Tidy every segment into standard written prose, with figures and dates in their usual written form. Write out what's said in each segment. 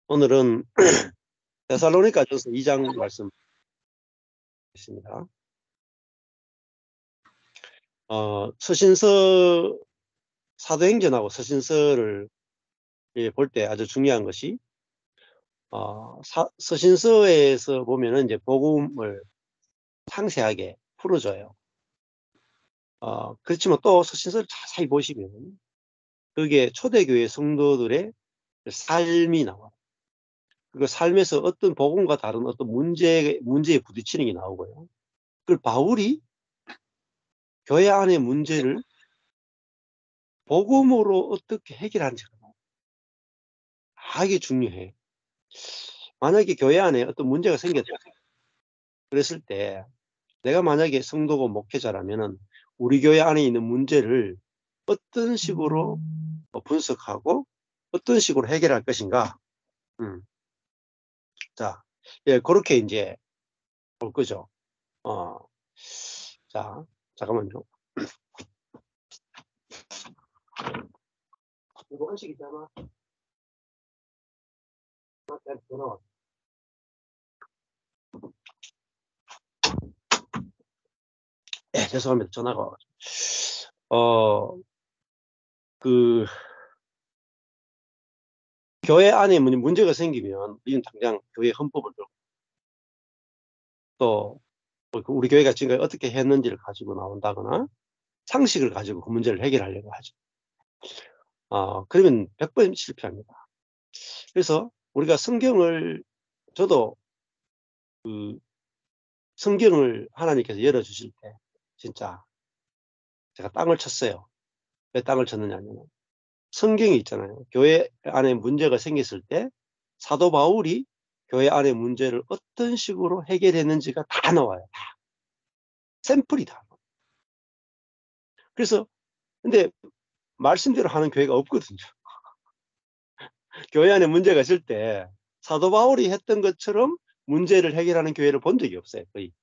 오늘은 데살로니가전서 2장 말씀드리겠습니다. 서신서, 사도행전하고 서신서를 볼 때 아주 중요한 것이 서신서에서 보면은 이제 복음을 상세하게 풀어줘요. 그렇지만 또 서신서를 자세히 보시면 그게 초대교회 성도들의 삶이 나와요. 그 삶에서 어떤 복음과 다른 어떤 문제에 부딪히는 게 나오고요. 그걸 바울이 교회 안의 문제를 복음으로 어떻게 해결하는지가 나와요. 이게 중요해. 만약에 교회 안에 어떤 문제가 생겼다. 그랬을 때 내가 만약에 성도고 목회자라면은 우리 교회 안에 있는 문제를 어떤 식으로 분석하고 어떤 식으로 해결할 것인가. 자, 그렇게 이제 볼 거죠. 자, 잠깐만요. 이거 은식이잖아. 전화 죄송합니다. 전화가 와가지고. 교회 안에 문제가 생기면 우리는 당장 교회 헌법을 들고 또 우리 교회가 지금까지 어떻게 했는지를 가지고 나온다거나 상식을 가지고 그 문제를 해결하려고 하죠. 그러면 100번 실패합니다. 그래서 우리가 저도 성경을 하나님께서 열어주실 때 진짜 제가 땅을 쳤어요. 왜 땅을 쳤느냐면 성경이 있잖아요. 교회 안에 문제가 생겼을 때 사도 바울이 교회 안의 문제를 어떤 식으로 해결했는지가 다 나와요. 다. 샘플이 다. 그래서 근데 말씀대로 하는 교회가 없거든요. 교회 안에 문제가 있을 때 사도 바울이 했던 것처럼 문제를 해결하는 교회를 본 적이 없어요. 거의.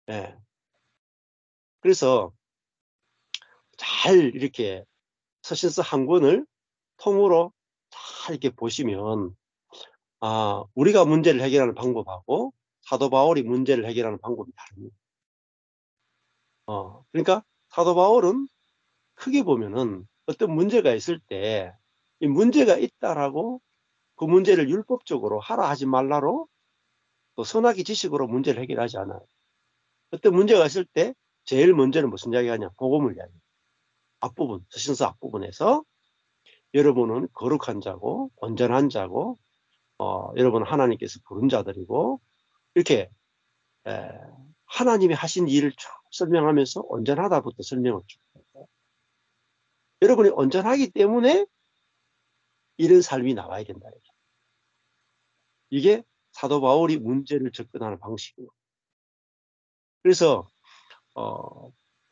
네. 그래서 잘 이렇게 서신서 한 권을 통으로 잘 이렇게 보시면 우리가 문제를 해결하는 방법하고 사도 바울이 문제를 해결하는 방법이 다릅니다. 그러니까 사도 바울은 크게 보면은 어떤 문제가 있을 때 이 문제가 있다라고 그 문제를 율법적으로 하라 하지 말라로 또 선악의 지식으로 문제를 해결하지 않아요. 어떤 문제가 있을 때 제일 먼저는 무슨 이야기하냐? 복음을 이야기해요. 앞부분, 서신서 앞부분에서 여러분은 거룩한 자고 온전한 자고 여러분은 하나님께서 부른 자들이고 이렇게 하나님이 하신 일을 쭉 설명하면서 온전하다부터 설명을 쭉 해요. 여러분이 온전하기 때문에 이런 삶이 나와야 된다. 이게 사도 바울이 문제를 접근하는 방식이에요. 그래서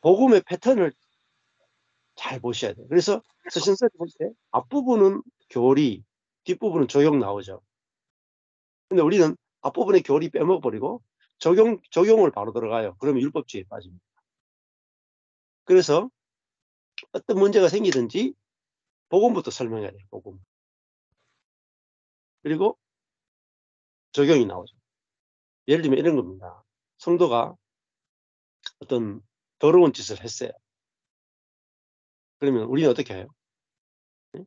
복음의 패턴을 잘 보셔야 돼요. 그래서 서신서를 볼 때 앞부분은 교리, 뒷부분은 적용 나오죠. 근데 우리는 앞부분에 교리 빼먹어버리고 적용을 바로 들어가요. 그러면 율법주의에 빠집니다. 그래서 어떤 문제가 생기든지 복음부터 설명해야 돼요. 복음. 그리고 적용이 나오죠. 예를 들면 이런 겁니다. 성도가 어떤 더러운 짓을 했어요. 그러면 우리는 어떻게 해요? 네?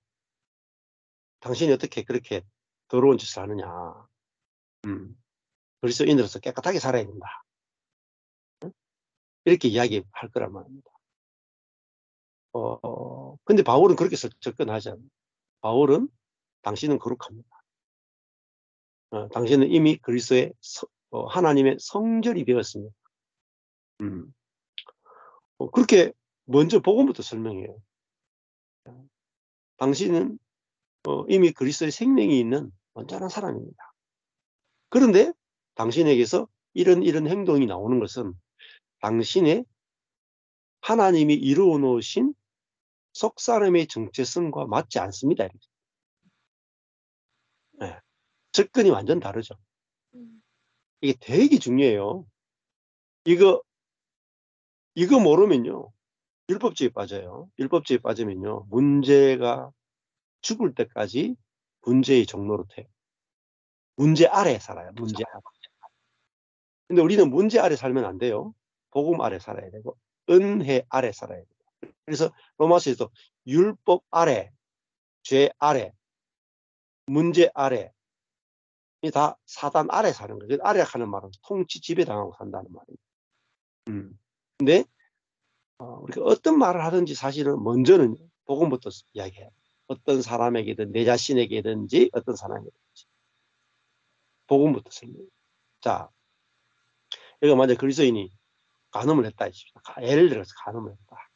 당신이 어떻게 그렇게 더러운 짓을 하느냐. 그리스도인으로서 깨끗하게 살아야 된다. 이렇게 이야기할 거란 말입니다. 근데 바울은 그렇게 접근하지 않아요. 바울은 당신은 거룩합니다. 당신은 이미 그리스도의 하나님의 성전이 되었습니다. 그렇게 먼저 복음부터 설명해요. 당신은 이미 그리스도의 생명이 있는 완전한 사람입니다. 그런데 당신에게서 이런 행동이 나오는 것은 당신의 하나님이 이루어 놓으신 속사람의 정체성과 맞지 않습니다. 네. 접근이 완전 다르죠. 이게 되게 중요해요. 이거 모르면요. 율법주의에 빠져요. 율법주의에 빠지면요. 문제가 죽을 때까지 문제의 종로로 돼. 문제 아래에 살아요. 문제 아래. 근데 우리는 문제 아래 살면 안 돼요. 복음 아래 살아야 되고 은혜 아래 살아야 돼요. 그래서 로마서에도 율법 아래, 죄 아래, 문제 아래, 이 다 사단 아래 사는 거죠. 아래 하는 말은 통치 지배당하고 산다는 말이에요. 근데 우리가 어떤 말을 하든지 사실은 먼저는 복음부터 이야기해요. 어떤 사람에게든 내 자신에게든지 어떤 사람에게든지 복음부터 설명해요. 자, 여기가 만약 그리스도인이 간음을 했다 했습니다. 예를 들어서 간음을 했다.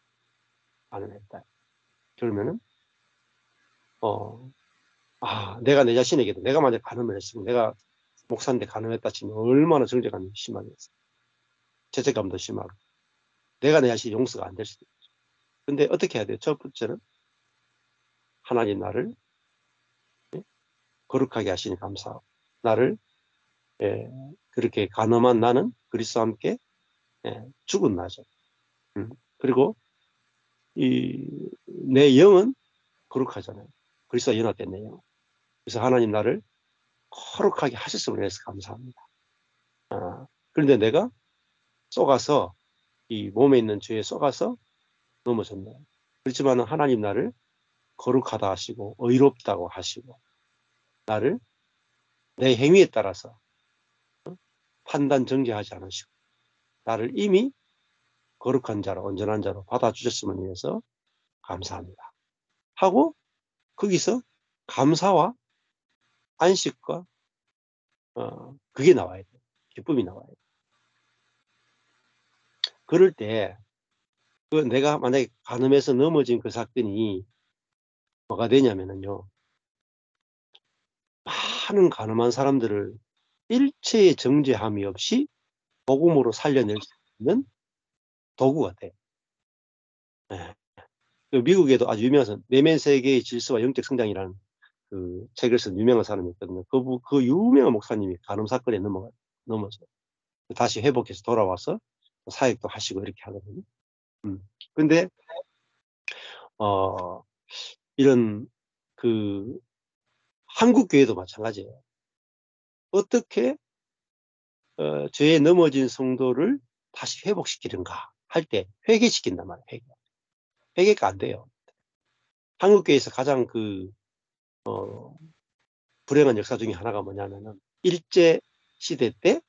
간음을 했다. 그러면은 내가 내 자신에게도 내가 만약 간음을 했으면 내가 목사인데 간음했다 치면 얼마나 정죄감이 심하겠어. 죄책감도 심하고 내가 내 자신이 용서가 안 될 수도 있죠. 근데 어떻게 해야 돼요? 첫 번째는 하나님 나를 거룩하게 하시니 감사하고 나를 그렇게 간음한 나는 그리스도와 함께 죽은 나죠. 그리고 내 영은 거룩하잖아요. 그리스도와 연합된 내 영. 그래서 하나님 나를 거룩하게 하셨음을 해서 감사합니다. 그런데 내가 속아서 이 몸에 있는 죄에 속아서 넘어졌네요. 그렇지만 하나님 나를 거룩하다 하시고 의롭다고 하시고 나를 내 행위에 따라서 판단 정죄하지 않으시고 나를 이미 거룩한 자로 온전한 자로 받아주셨음을 위해서 감사합니다. 하고 거기서 감사와 안식과 그게 나와야 돼요. 기쁨이 나와야 돼요. 그럴 때 내가 만약에 간음해서 넘어진 그 사건이 뭐가 되냐면요. 많은 간음한 사람들을 일체의 정죄함이 없이 복음으로 살려낼 수 있는 도구가 돼요. 네. 미국에도 아주 유명한 내면 세계의 질서와 영적 성장이라는 그 책을 쓴 유명한 사람이 있거든요. 그 유명한 목사님이 간음 사건에 넘어서 다시 회복해서 돌아와서 사역도 하시고 이렇게 하거든요. 근데 이런 그 한국 교회도 마찬가지예요. 어떻게 죄에 넘어진 성도를 다시 회복시키는가 할 때 회개시킨단 말이에요. 회개가 안 돼요. 한국 교회에서 가장 불행한 역사 중에 하나가 뭐냐면은 일제 시대 때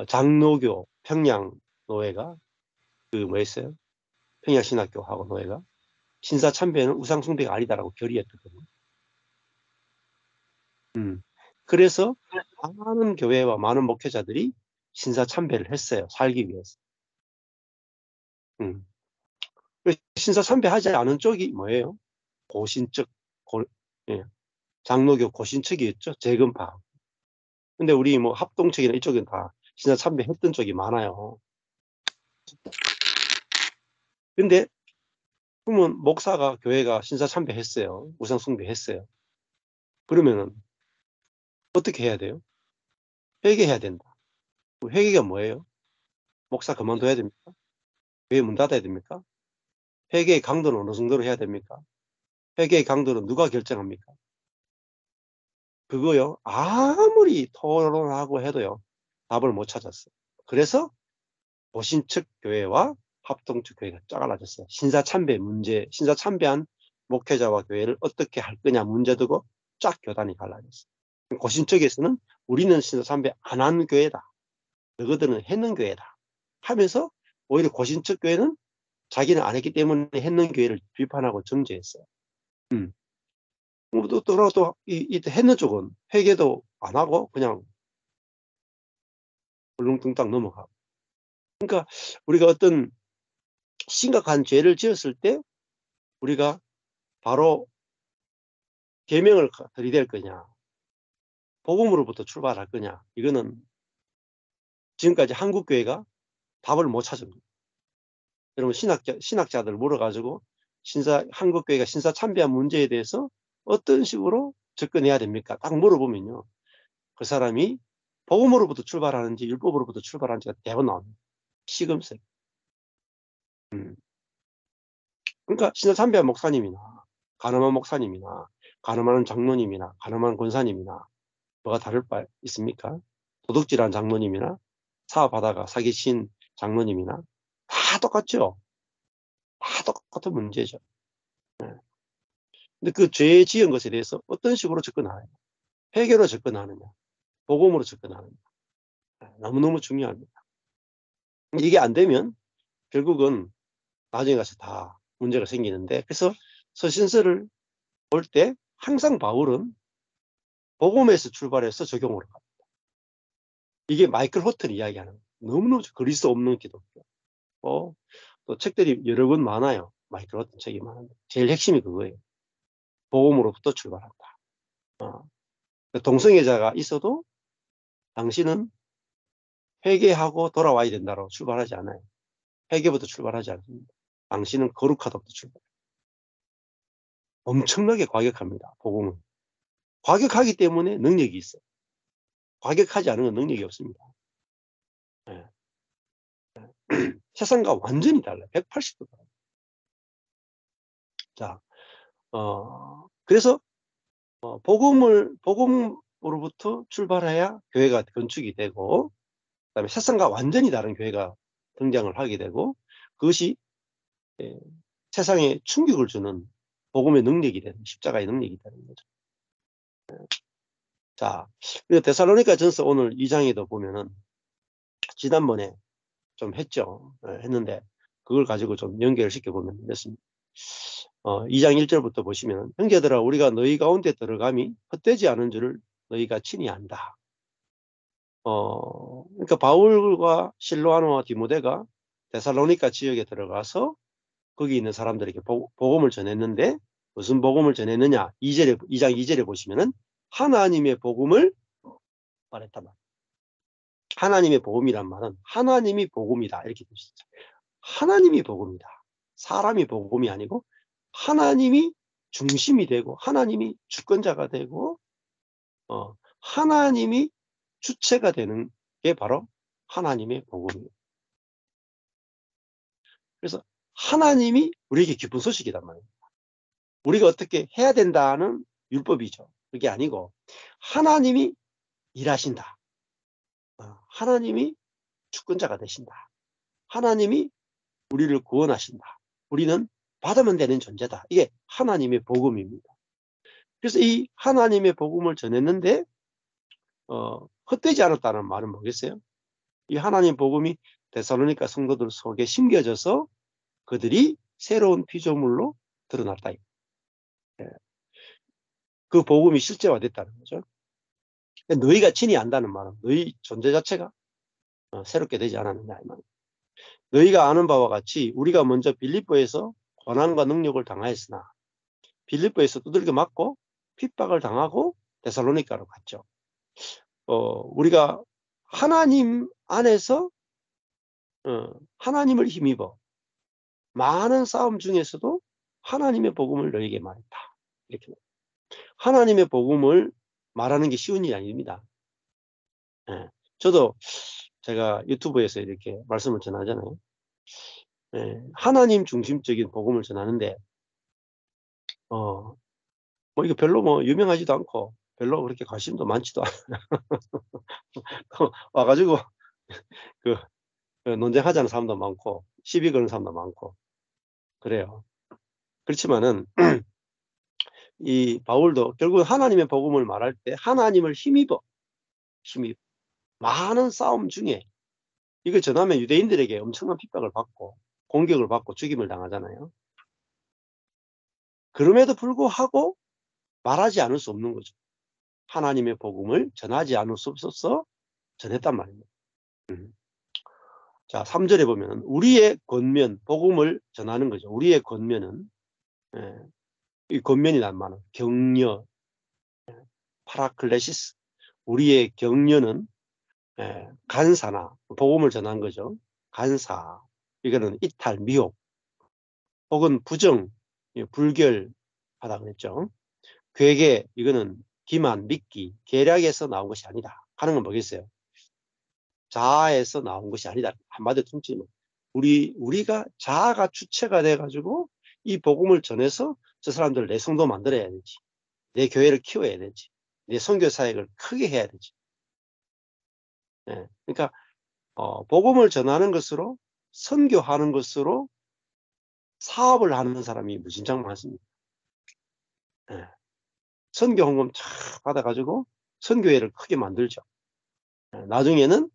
장로교 평양 노회가 뭐였어요? 평양신학교하고 노회가 신사참배는 우상숭배가 아니다라고 결의했거든요. 그래서 많은 교회와 많은 목회자들이 신사참배를 했어요. 살기 위해서. 신사참배하지 않은 쪽이 뭐예요? 고신측, 예, 장로교 고신측이었죠. 재건파. 근데 우리 뭐 합동측이나 이쪽은 다 신사참배했던 쪽이 많아요. 근데 그러면 목사가 교회가 신사참배했어요. 우상숭배했어요. 그러면은 어떻게 해야 돼요? 회개해야 된다. 회개가 뭐예요? 목사 그만둬야 됩니까? 교회 문 닫아야 됩니까? 회개의 강도는 어느 정도로 해야 됩니까? 회개의 강도는 누가 결정합니까? 그거요. 아무리 토론하고 해도요. 답을 못 찾았어요. 그래서 보신측 교회와 합동측 교회가 짜갈라졌어요. 신사참배 문제, 신사참배한 목회자와 교회를 어떻게 할 거냐 문제 두고 쫙 교단이 갈라졌어요. 고신측에서는 우리는 신사참배 안 한 교회다. 너희들은 했는 교회다. 하면서 오히려 고신측 교회는 자기는 안 했기 때문에 했는 교회를 비판하고 정죄했어요. 또 했는 쪽은 회개도 안 하고 그냥 울릉뚱땅 넘어가고. 그러니까 우리가 어떤 심각한 죄를 지었을 때 우리가 바로 계명을 들이댈 거냐, 복음으로부터 출발할 거냐, 이거는 지금까지 한국 교회가 답을 못 찾습니다. 여러분 신학자들 물어가지고 한국 교회가 신사참배한 문제에 대해서 어떤 식으로 접근해야 됩니까? 딱 물어보면요, 그 사람이 복음으로부터 출발하는지 율법으로부터 출발하는지가 대부분 나옵니다. 시금석. 그러니까 신사참배한 목사님이나 가늠한 목사님이나 가늠하는 장로님이나 가늠하는 권사님이나 뭐가 다를 바 있습니까? 도둑질한 장로님이나 사업하다가 사기친 장로님이나 다 똑같죠. 다 똑같은 문제죠. 네. 근데 그 죄 지은 것에 대해서 어떤 식으로 접근하느냐, 회개로 접근하느냐, 복음으로 접근하느냐, 너무너무 중요합니다. 이게 안 되면 결국은 나중에 가서 다 문제가 생기는데, 그래서 서신서를 볼 때 항상 바울은 복음에서 출발해서 적용으로 갑니다. 이게 마이클 호튼 이야기하는 너무너무 그릴 수 없는 기독교. 또 책들이 여러 권 많아요. 마이클 호튼 책이 많은데 제일 핵심이 그거예요. 복음으로부터 출발한다. 동성애자가 있어도 당신은 회개하고 돌아와야 된다로 출발하지 않아요. 회개부터 출발하지 않습니다. 당신은 거룩하다부터 출발해요. 엄청나게 과격합니다. 복음은. 과격하기 때문에 능력이 있어요. 과격하지 않은 건 능력이 없습니다. 네. 세상과 완전히 달라요. 180도 달라요. 자, 그래서 복음으로부터 출발해야 교회가 건축이 되고, 그다음에 세상과 완전히 다른 교회가 등장을 하게 되고, 그것이 세상에 충격을 주는 복음의 능력이 되는, 십자가의 능력이 되는 거죠. 자, 그리고 데살로니가 전서 오늘 2장에도 보면은 지난번에 좀 했죠. 했는데 그걸 가지고 좀 연결을 시켜보면 됐습니다. 2장 1절부터 보시면, 형제들아 우리가 너희 가운데 들어감이 헛되지 않은 줄을 너희가 친히 안다. 그러니까 바울과 실로아노와 디모데가 데살로니가 지역에 들어가서 거기 있는 사람들에게 복음을 전했는데, 무슨 복음을 전했느냐? 2장 2절에 보시면은 하나님의 복음을 말했단 말이에요. 하나님의 복음이란 말은 하나님이 복음이다 이렇게 보시죠. 하나님이 복음이다. 사람이 복음이 아니고 하나님이 중심이 되고 하나님이 주권자가 되고 하나님이 주체가 되는 게 바로 하나님의 복음이에요. 그래서 하나님이 우리에게 기쁜 소식이란 말이에요. 우리가 어떻게 해야 된다는 율법이죠. 그게 아니고 하나님이 일하신다. 하나님이 주권자가 되신다. 하나님이 우리를 구원하신다. 우리는 받으면 되는 존재다. 이게 하나님의 복음입니다. 그래서 이 하나님의 복음을 전했는데 헛되지 않았다는 말은 뭐겠어요? 이 하나님 복음이 데살로니가 성도들 속에 심겨져서 그들이 새로운 피조물로 드러났다. 그 복음이 실제화됐다는 거죠. 너희가 친히 안다는 말은 너희 존재 자체가 새롭게 되지 않았느냐 이 말이에요. 너희가 아는 바와 같이 우리가 먼저 빌립보에서 고난과 능력을 당하였으나 빌립보에서 두들겨 맞고 핍박을 당하고 데살로니가로 갔죠. 우리가 하나님 안에서 하나님을 힘입어 많은 싸움 중에서도 하나님의 복음을 너희에게 말했다. 이렇게 하나님의 복음을 말하는 게 쉬운 일이 아닙니다. 저도 제가 유튜브에서 이렇게 말씀을 전하잖아요. 하나님 중심적인 복음을 전하는데 뭐 이거 별로 뭐 유명하지도 않고 별로 그렇게 관심도 많지도 않고 와가지고 그 논쟁하자는 사람도 많고 시비 거는 사람도 많고 그래요. 그렇지만은 이 바울도 결국 하나님의 복음을 말할 때 하나님을 힘입어 많은 싸움 중에 이거 전하면 유대인들에게 엄청난 핍박을 받고 공격을 받고 죽임을 당하잖아요. 그럼에도 불구하고 말하지 않을 수 없는 거죠. 하나님의 복음을 전하지 않을 수 없어서 전했단 말입니다. 자, 3절에 보면 우리의 권면, 복음을 전하는 거죠. 우리의 권면은 이 권면이란 말은 격려, 파라클레시스. 우리의 격려는 간사나 복음을 전한 거죠. 간사, 이거는 이탈, 미혹, 혹은 부정, 불결하다 그랬죠. 괴계, 이거는 기만, 믿기, 계략에서 나온 것이 아니다. 하는 건 뭐겠어요? 자아에서 나온 것이 아니다. 한마디로 통째로 우리가 자아가 주체가 돼가지고 이 복음을 전해서 저 사람들을 내 성도 만들어야 되지. 내 교회를 키워야 되지. 내 선교 사역을 크게 해야 되지. 예. 그러니까 복음을 전하는 것으로 선교하는 것으로 사업을 하는 사람이 무진장 많습니다. 예. 선교 헌금 쫙 받아가지고 선교회를 크게 만들죠. 예. 나중에는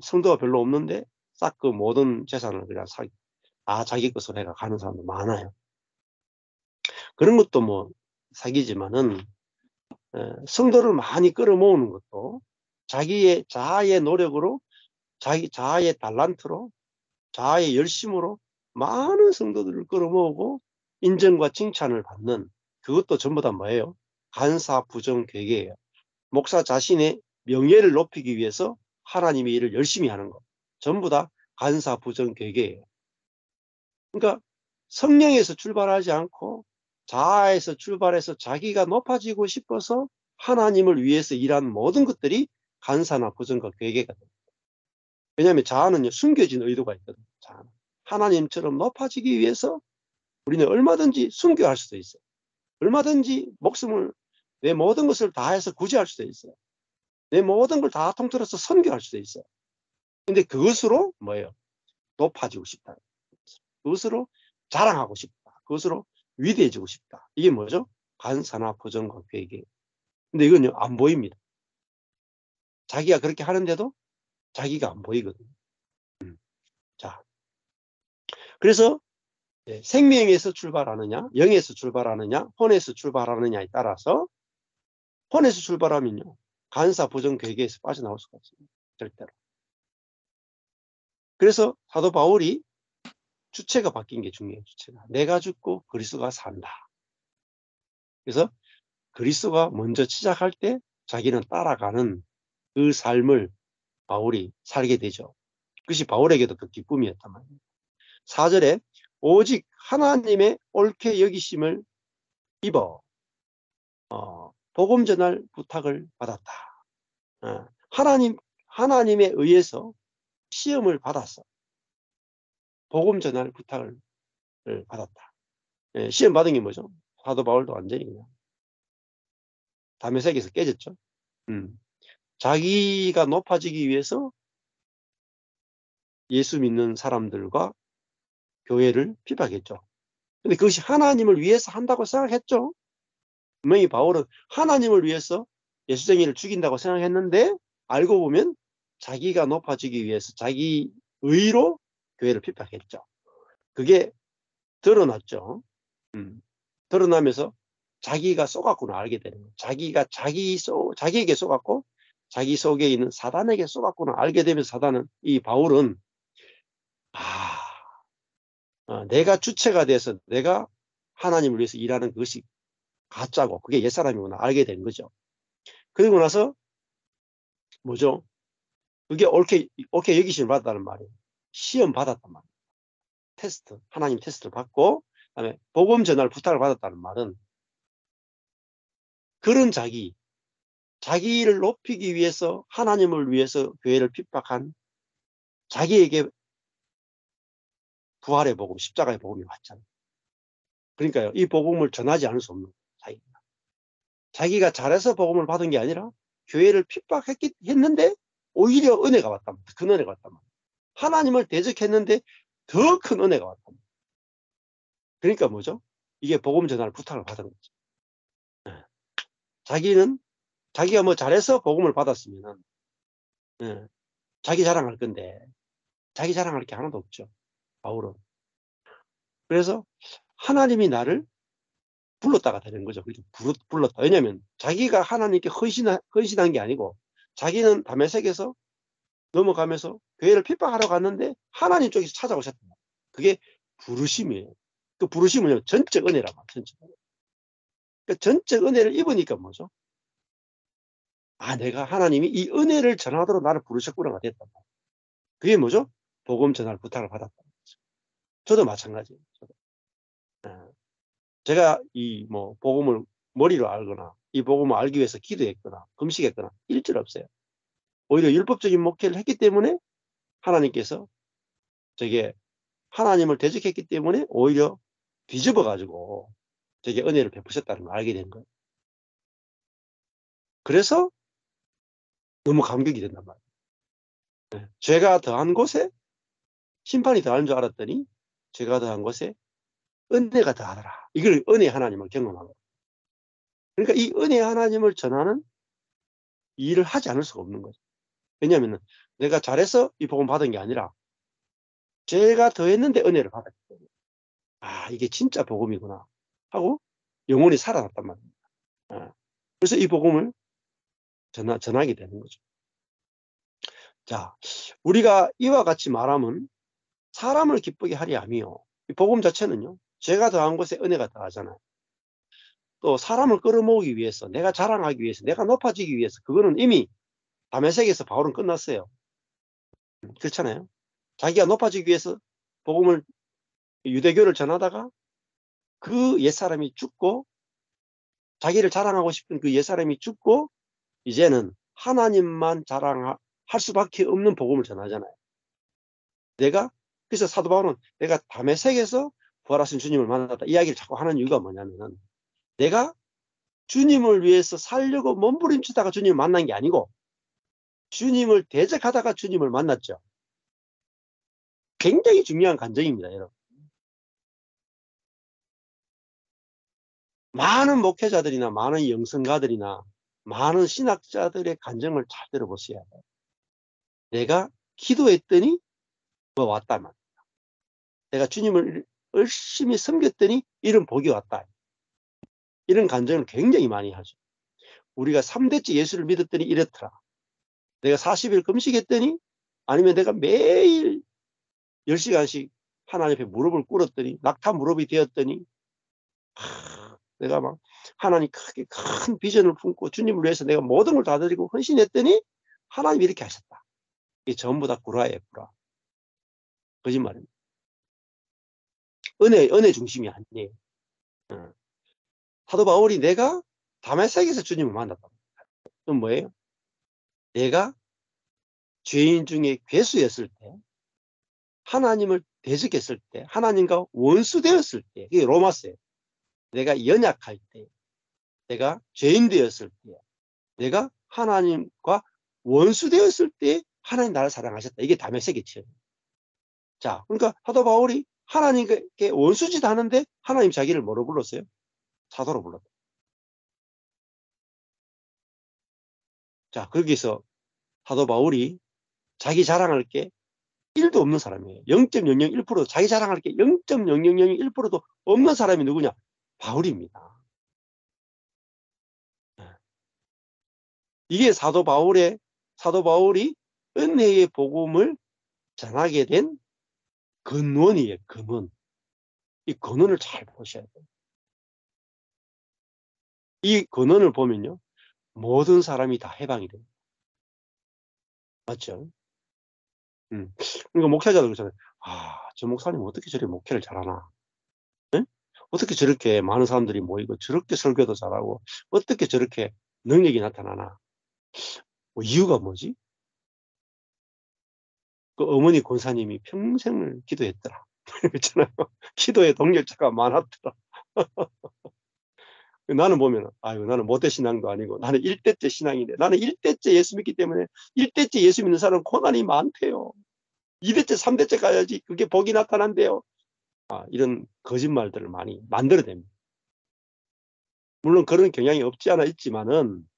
성도가 별로 없는데 싹 그 모든 재산을 그냥 자기 것으로 해가 가는 사람도 많아요. 그런 것도 뭐 사기지만은 성도를 많이 끌어모으는 것도 자기의 자아의 노력으로, 자기 자아의 달란트로, 자아의 열심으로 많은 성도들을 끌어모으고 인정과 칭찬을 받는, 그것도 전부 다 뭐예요? 간사 부정 괴계예요. 목사 자신의 명예를 높이기 위해서 하나님의 일을 열심히 하는 것, 전부 다 간사 부정 괴계예요. 그러니까 성령에서 출발하지 않고 자아에서 출발해서 자기가 높아지고 싶어서 하나님을 위해서 일하는 모든 것들이 간사나 부정과 괴계가 됩니다. 왜냐하면 자아는요, 숨겨진 의도가 있거든요. 자아는. 하나님처럼 높아지기 위해서 우리는 얼마든지 순교할 수도 있어요. 얼마든지 목숨을, 내 모든 것을 다해서 구제할 수도 있어요. 내 모든 걸 다 통틀어서 선교할 수도 있어요. 근데 그것으로 뭐예요? 높아지고 싶다. 그것으로 자랑하고 싶다. 그것으로 위대해지고 싶다. 이게 뭐죠? 간사나 부정과 괴계. 근데 이건요, 안 보입니다. 자기가 그렇게 하는데도 자기가 안 보이거든요. 자, 그래서 생명에서 출발하느냐, 영에서 출발하느냐, 혼에서 출발하느냐에 따라서, 혼에서 출발하면요, 간사 부정 괴계에서 빠져나올 수가 없습니다. 절대로. 그래서 사도 바울이 주체가 바뀐 게 중요해요. 주체가. 내가 죽고 그리스도가 산다. 그래서 그리스도가 먼저 시작할 때 자기는 따라가는 그 삶을 바울이 살게 되죠. 그것이 바울에게도 그 기쁨이었단 말이에요. 4절에 오직 하나님의 옳게 여기심을 입어 복음 전할 부탁을 받았다. 하나님에 의해서 시험을 받았어. 복음 전할 부탁을 받았다. 시험 받은 게 뭐죠? 사도 바울도 완전히 그냥 다메섹에서 깨졌죠. 자기가 높아지기 위해서 예수 믿는 사람들과 교회를 핍박했죠. 근데 그것이 하나님을 위해서 한다고 생각했죠. 분명히 바울은 하나님을 위해서 예수쟁이를 죽인다고 생각했는데 알고 보면 자기가 높아지기 위해서 자기 의로 교회를 핍박했죠. 그게 드러났죠. 드러나면서 자기가 쏘갔구나 알게 되는 거예요. 자기에게 쏘갔고 자기 속에 있는 사단에게 쏘갔구나 알게 되면서 사단은, 이 바울은 내가 주체가 돼서 내가 하나님을 위해서 일하는 그것이 가짜고 그게 옛사람이구나 알게 된 거죠. 그리고 나서 뭐죠? 그게 옳게 여기심을 받았다는 말이에요. 시험 받았단 말이에요. 테스트, 하나님 테스트를 받고 그다음에 복음 전할 부탁을 받았다는 말은 그런 자기를 높이기 위해서 하나님을 위해서 교회를 핍박한 자기에게 부활의 복음, 십자가의 복음이 왔잖아요. 그러니까요, 이 복음을 전하지 않을 수 없는 거예요. 자기가 잘해서 복음을 받은 게 아니라 교회를 핍박했는데 오히려 은혜가 왔단 말이에요. 큰 은혜가 왔단 말이에요. 하나님을 대적했는데 더 큰 은혜가 왔단 말이에요. 그러니까 뭐죠? 이게 복음 전할 부탁을 받은 거죠. 자기가 뭐 잘해서 복음을 받았으면 자기 자랑할 건데 자기 자랑할 게 하나도 없죠. 바울은. 그래서 하나님이 나를 불렀다가 되는 거죠. 그렇죠? 불렀다. 왜냐하면 자기가 하나님께 헌신한 게 아니고 자기는 다메섹에서 넘어가면서 교회를 핍박하러 갔는데 하나님 쪽에서 찾아오셨단 말이에요. 그게 부르심이에요. 그 부르심은요, 전적 은혜란 말이에요. 전적 은혜. 그러니까 전적 은혜를 입으니까 뭐죠? 내가 하나님이 이 은혜를 전하도록 나를 부르셨구나가 됐단 말이에요. 그게 뭐죠? 복음 전할 부탁을 받았단 말이죠. 저도 마찬가지예요. 제가 이 복음을 머리로 알거나 이 복음을 알기 위해서 기도했거나 금식했거나 일절 없어요. 오히려 율법적인 목회를 했기 때문에 하나님께서 저게 하나님을 대적했기 때문에 오히려 뒤집어가지고 저게 은혜를 베푸셨다는 걸 알게 된 거예요. 그래서 너무 감격이 된단 말이에요. 네. 죄가 더한 곳에 심판이 더한 줄 알았더니 죄가 더한 곳에 은혜가 더하더라. 이걸 은혜 하나님을 경험한 거예요. 그러니까 이 은혜 하나님을 전하는 일을 하지 않을 수가 없는 거죠. 왜냐하면 내가 잘해서 이 복음 받은 게 아니라 죄가 더했는데 은혜를 받았기 때문에 아 이게 진짜 복음이구나 하고 영혼이 살아났단 말입니다. 그래서 이 복음을 전하게 되는 거죠. 자, 우리가 이와 같이 말하면 사람을 기쁘게 하려 함이요. 이 복음 자체는요. 죄가 더한 곳에 은혜가 더하잖아요. 또 사람을 끌어모으기 위해서, 내가 자랑하기 위해서, 내가 높아지기 위해서 그거는 이미 다메섹에서 바울은 끝났어요. 그렇잖아요. 자기가 높아지기 위해서 복음을 유대교를 전하다가 그 옛사람이 죽고 자기를 자랑하고 싶은 그 옛사람이 죽고 이제는 하나님만 자랑할 수밖에 없는 복음을 전하잖아요. 그래서 사도 바울은 내가 다메섹에서 부활하신 주님을 만났다 이야기를 자꾸 하는 이유가 뭐냐면은 내가 주님을 위해서 살려고 몸부림치다가 주님을 만난 게 아니고 주님을 대적하다가 주님을 만났죠. 굉장히 중요한 간증입니다, 여러분. 많은 목회자들이나 많은 영성가들이나 많은 신학자들의 간증을 잘 들어보셔야 돼요. 내가 기도했더니 뭐 왔다 말. 내가 주님을 열심히 섬겼더니 이런 복이 왔다. 이런 간증을 굉장히 많이 하죠. 우리가 3대째 예수를 믿었더니 이렇더라. 내가 40일 금식했더니 아니면 내가 매일 10시간씩 하나님 앞에 무릎을 꿇었더니 낙타 무릎이 되었더니 내가 막 하나님 크게 큰 비전을 품고 주님을 위해서 내가 모든 걸 다 드리고 헌신했더니 하나님이 이렇게 하셨다. 이게 전부 다 구라예요, 구라. 거짓말입니다. 은혜 중심이 아니에요. 사도 바울이 내가 다메섹에서 주님을 만났다. 그럼 뭐예요? 내가 죄인 중에 괴수였을 때, 하나님을 대적했을 때, 하나님과 원수되었을 때, 이게 로마서예요. 내가 연약할 때, 내가 죄인 되었을 때, 내가 하나님과 원수되었을 때 하나님 나를 사랑하셨다. 이게 다메섹의 체험. 자, 그러니까 사도 바울이 하나님께 원수짓 하는데 하나님 자기를 뭐로 불렀어요? 사도로 불렀다. 자, 거기서 사도 바울이 자기 자랑할 게 1도 없는 사람이에요. 0.001% 자기 자랑할 게 0.0001%도 없는 사람이 누구냐? 바울입니다. 이게 사도 바울이 은혜의 복음을 전하게 된 근원이에요. 근원. 이 근원을 잘 보셔야 돼요. 이 근원을 보면요. 모든 사람이 다 해방이 됩니다. 맞죠? 그러니까 목회자들 그러잖아요. 저 목사님 어떻게 저렇게 목회를 잘하나? 네? 어떻게 저렇게 많은 사람들이 모이고 저렇게 설교도 잘하고 어떻게 저렇게 능력이 나타나나? 뭐 이유가 뭐지? 그 어머니 권사님이 평생을 기도했더라. 그렇잖아요. 기도의 동력자가 많았더라. 나는 보면, 나는 모태 신앙도 아니고, 나는 1대째 신앙인데, 나는 1대째 예수 믿기 때문에, 1대째 예수 믿는 사람은 고난이 많대요. 2대째, 3대째 가야지 그게 복이 나타난대요. 이런 거짓말들을 많이 만들어냅니다. 물론 그런 경향이 없지 않아 있지만은,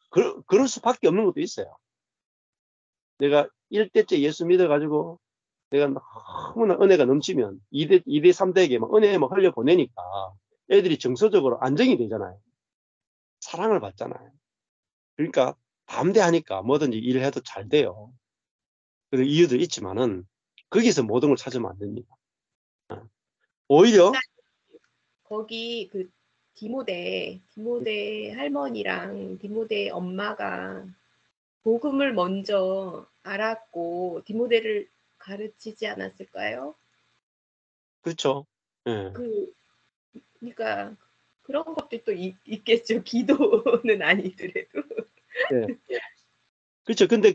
그럴 수밖에 없는 것도 있어요. 내가 1대째 예수 믿어가지고, 내가 너무나 은혜가 넘치면 2대, 3대에게 막 은혜 막 흘려보내니까 애들이 정서적으로 안정이 되잖아요. 사랑을 받잖아요. 그러니까 담대하니까 뭐든지 일을 해도 잘 돼요. 그런 이유도 있지만은 거기서 모든 걸 찾으면 안 됩니다. 오히려 거기 그 디모데 할머니랑 디모데 엄마가 복음을 먼저 알았고 디모데를 가르치지 않았을까요? 그렇죠. 예. 그러니까 그런 것도 또 있겠죠. 기도는 아니더라도. 예. 그렇죠. 근데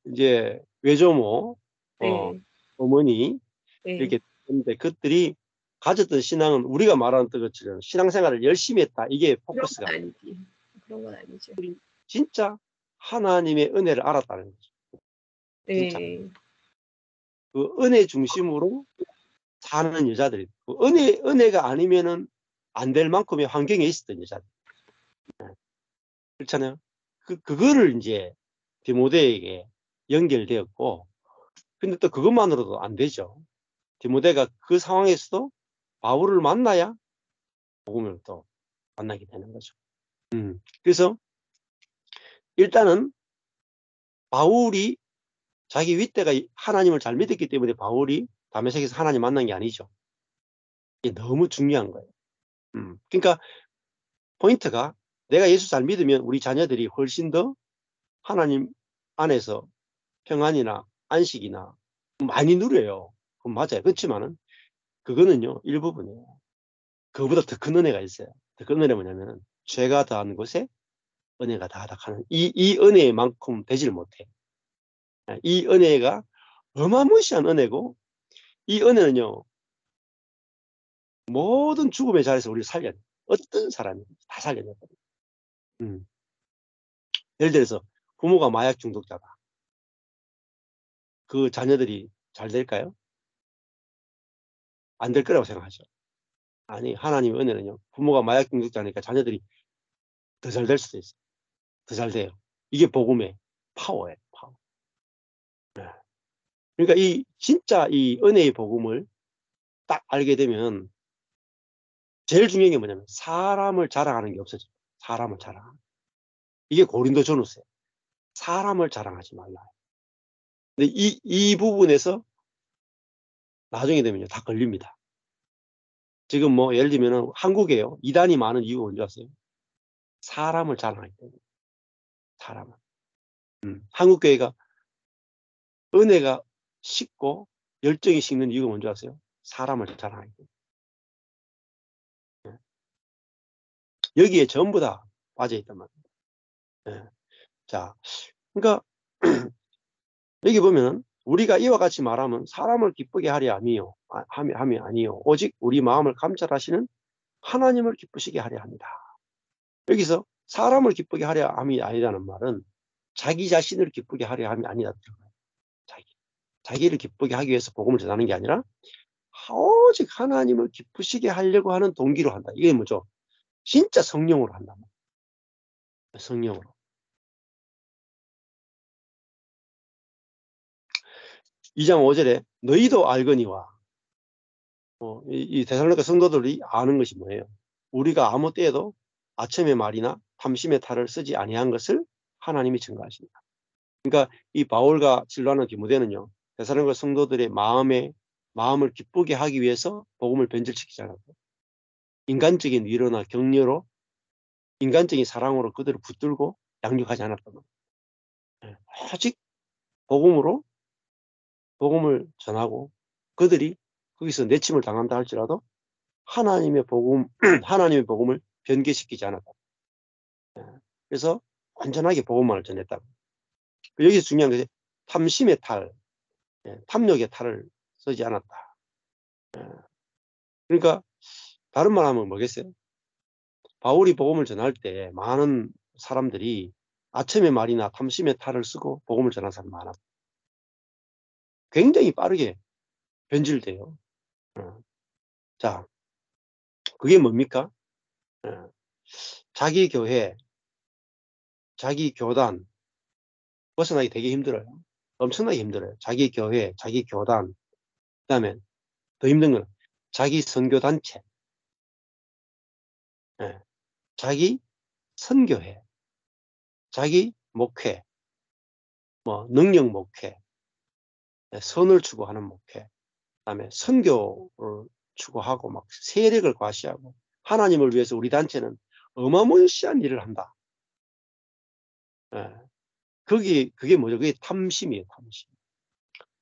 이제 외조모, 네. 어머니, 네. 이렇게 했는데 그것들이 가졌던 신앙은 우리가 말하는 것처럼 신앙생활을 열심히 했다. 이게 그런 건 포커스가 아니지. 그런 건 아니죠. 진짜 하나님의 은혜를 알았다는 거죠. 진짜. 네. 그 은혜 중심으로 사는 여자들이, 그 은혜가 아니면은 안 될 만큼의 환경에 있었던 여자들. 그렇잖아요. 그거를 이제 디모데에게 연결되었고, 근데 또 그것만으로도 안 되죠. 디모데가 그 상황에서도 바울을 만나야 복음을 또 만나게 되는 거죠. 그래서 일단은 바울이 자기 윗대가 하나님을 잘 믿었기 때문에 바울이 다메섹에서 하나님 만난 게 아니죠. 이게 너무 중요한 거예요. 그러니까 포인트가 내가 예수 잘 믿으면 우리 자녀들이 훨씬 더 하나님 안에서 평안이나 안식이나 많이 누려요. 그건 맞아요. 그렇지만은 그거는요, 일부분이에요. 그거보다 더 큰 은혜가 있어요. 더 큰 은혜는 뭐냐면은 죄가 더한 곳에 은혜가 다하다 하는 이 은혜만큼 되질 못해. 이 은혜가 어마무시한 은혜고, 이 은혜는요, 모든 죽음의 자리에서 우리를 살려내. 어떤 사람이 다 살려내거든요. 예를 들어서 부모가 마약 중독자다. 그 자녀들이 잘 될까요? 안 될 거라고 생각하죠. 아니, 하나님의 은혜는요, 부모가 마약 중독자니까 자녀들이 더 잘 될 수도 있어요. 더 잘 돼요. 이게 복음의 파워예요. 파워. 네. 그러니까 진짜 이 은혜의 복음을 딱 알게 되면 제일 중요한 게 뭐냐면 사람을 자랑하는 게 없어져요. 사람을 자랑하는. 이게 고린도 전후세요. 사람을 자랑하지 말라. 근데 이 부분에서 나중에 되면요, 다 걸립니다. 지금 뭐 예를 들면 한국에요, 이단이 많은 이유가 뭔지 아세요? 사람을 자랑하기 때문에. 사람을. 한국교회가 은혜가 식고 열정이 식는 이유가 뭔지 아세요? 사람을 자랑하기 때문에. 여기에 전부 다 빠져있단 말이에요. 네. 자, 그러니까 여기 보면 우리가 이와 같이 말하면 사람을 기쁘게 하려 함이 아니요. 오직 우리 마음을 감찰하시는 하나님을 기쁘시게 하려 합니다. 여기서 사람을 기쁘게 하려 함이 아니라는 말은 자기 자신을 기쁘게 하려 함이 아니다. 자기를 기쁘게 하기 위해서 복음을 전하는 게 아니라 오직 하나님을 기쁘시게 하려고 하는 동기로 한다. 이게 뭐죠? 진짜 성령으로 한다. 성령으로. 2장 5절에 너희도 알거니와, 이 데살로니가 성도들이 아는 것이 뭐예요? 우리가 아무 때에도 아첨의 말이나 탐심의 탈을 쓰지 아니한 것을 하나님이 증거하십니다. 그러니까 이 바울과 실로하는 디모데는요, 데살로니가 성도들의 마음을 기쁘게 하기 위해서 복음을 변질시키지 않았고, 인간적인 위로나 격려로, 인간적인 사랑으로 그들을 붙들고 양육하지 않았단 말이에요. 오직 복음으로 복음을 전하고, 그들이 거기서 내침을 당한다 할지라도 하나님의 하나님의 복음을 변개시키지 않았다. 그래서 완전하게 복음만을 전했다. 여기서 중요한 것이 탐심의 탈, 탐욕의 탈을 쓰지 않았다. 그러니까 다른 말 하면 뭐겠어요? 바울이 복음을 전할 때 많은 사람들이 아첨의 말이나 탐심의 탈을 쓰고 복음을 전한 사람이 많아. 굉장히 빠르게 변질돼요. 자, 그게 뭡니까? 자기 교회, 자기 교단 벗어나기 되게 힘들어요. 엄청나게 힘들어요. 자기 교회, 자기 교단, 그다음에 더 힘든 건 자기 선교단체, 자기 선교회, 자기 목회, 뭐 능력 목회, 선을 추구하는 목회, 그다음에 선교를 추구하고 막 세력을 과시하고 하나님을 위해서 우리 단체는 어마무시한 일을 한다. 그게 뭐죠? 그게 탐심이에요, 탐심.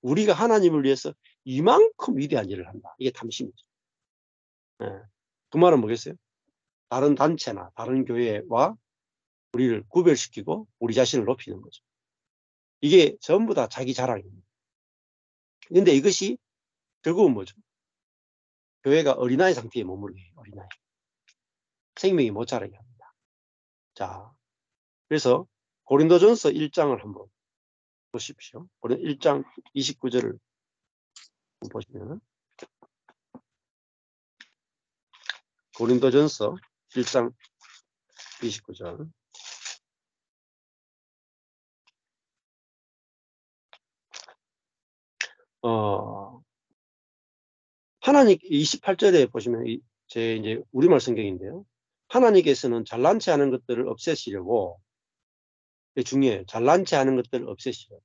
우리가 하나님을 위해서 이만큼 위대한 일을 한다. 이게 탐심이죠. 그 말은 뭐겠어요? 다른 단체나 다른 교회와 우리를 구별시키고 우리 자신을 높이는 거죠. 이게 전부 다 자기 자랑입니다. 근데 이것이 결국은 뭐죠? 교회가 어린아이 상태에 머무르게 해요. 어린아이. 생명이 못 자라게 합니다. 자, 그래서 고린도전서 1장을 한번 보십시오. 1장 29절을 보시면 고린도전서 1장 29절 하나님 28절에 보시면 제 이제 우리말 성경인데요. 하나님께서는 잘난 체 하는 것들을 없애시려고, 이게 중요해요. 잘난 체 하는 것들을 없애시려고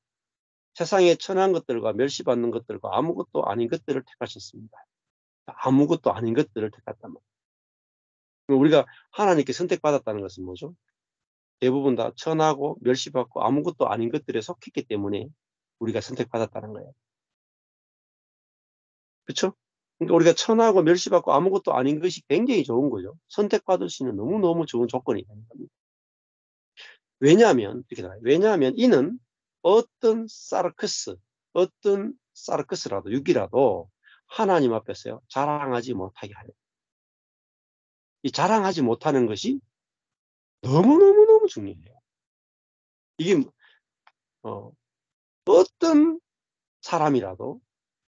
세상에 천한 것들과 멸시받는 것들과 아무것도 아닌 것들을 택하셨습니다. 아무것도 아닌 것들을 택했단 말이에요. 우리가 하나님께 선택받았다는 것은 뭐죠? 대부분 다 천하고 멸시받고 아무것도 아닌 것들에 속했기 때문에 우리가 선택받았다는 거예요. 그렇죠? 그러니까 우리가 천하고 멸시받고 아무것도 아닌 것이 굉장히 좋은 거죠. 선택받을 수 있는 너무너무 좋은 조건이라는 겁니다. 왜냐하면 이렇게 나와요. 왜냐하면 이는 어떤 사르크스라도 육이라도 하나님 앞에서요 자랑하지 못하게 하려. 이 자랑하지 못하는 것이 너무너무너무 중요해요. 이게 어떤 사람이라도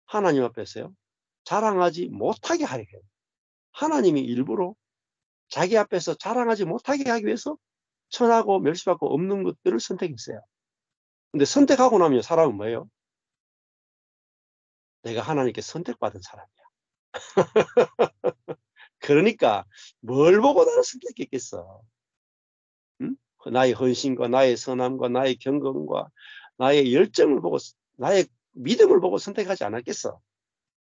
하나님 앞에서요 자랑하지 못하게 하려고 해요. 하나님이 일부러 자기 앞에서 자랑하지 못하게 하기 위해서 천하고 멸시받고 없는 것들을 선택했어요. 근데 선택하고 나면 사람은 뭐예요? 내가 하나님께 선택받은 사람이야. 그러니까 뭘 보고 나를 선택했겠어? 응? 나의 헌신과 나의 선함과 나의 경건과 나의 열정을 보고, 나의 믿음을 보고 선택하지 않았겠어?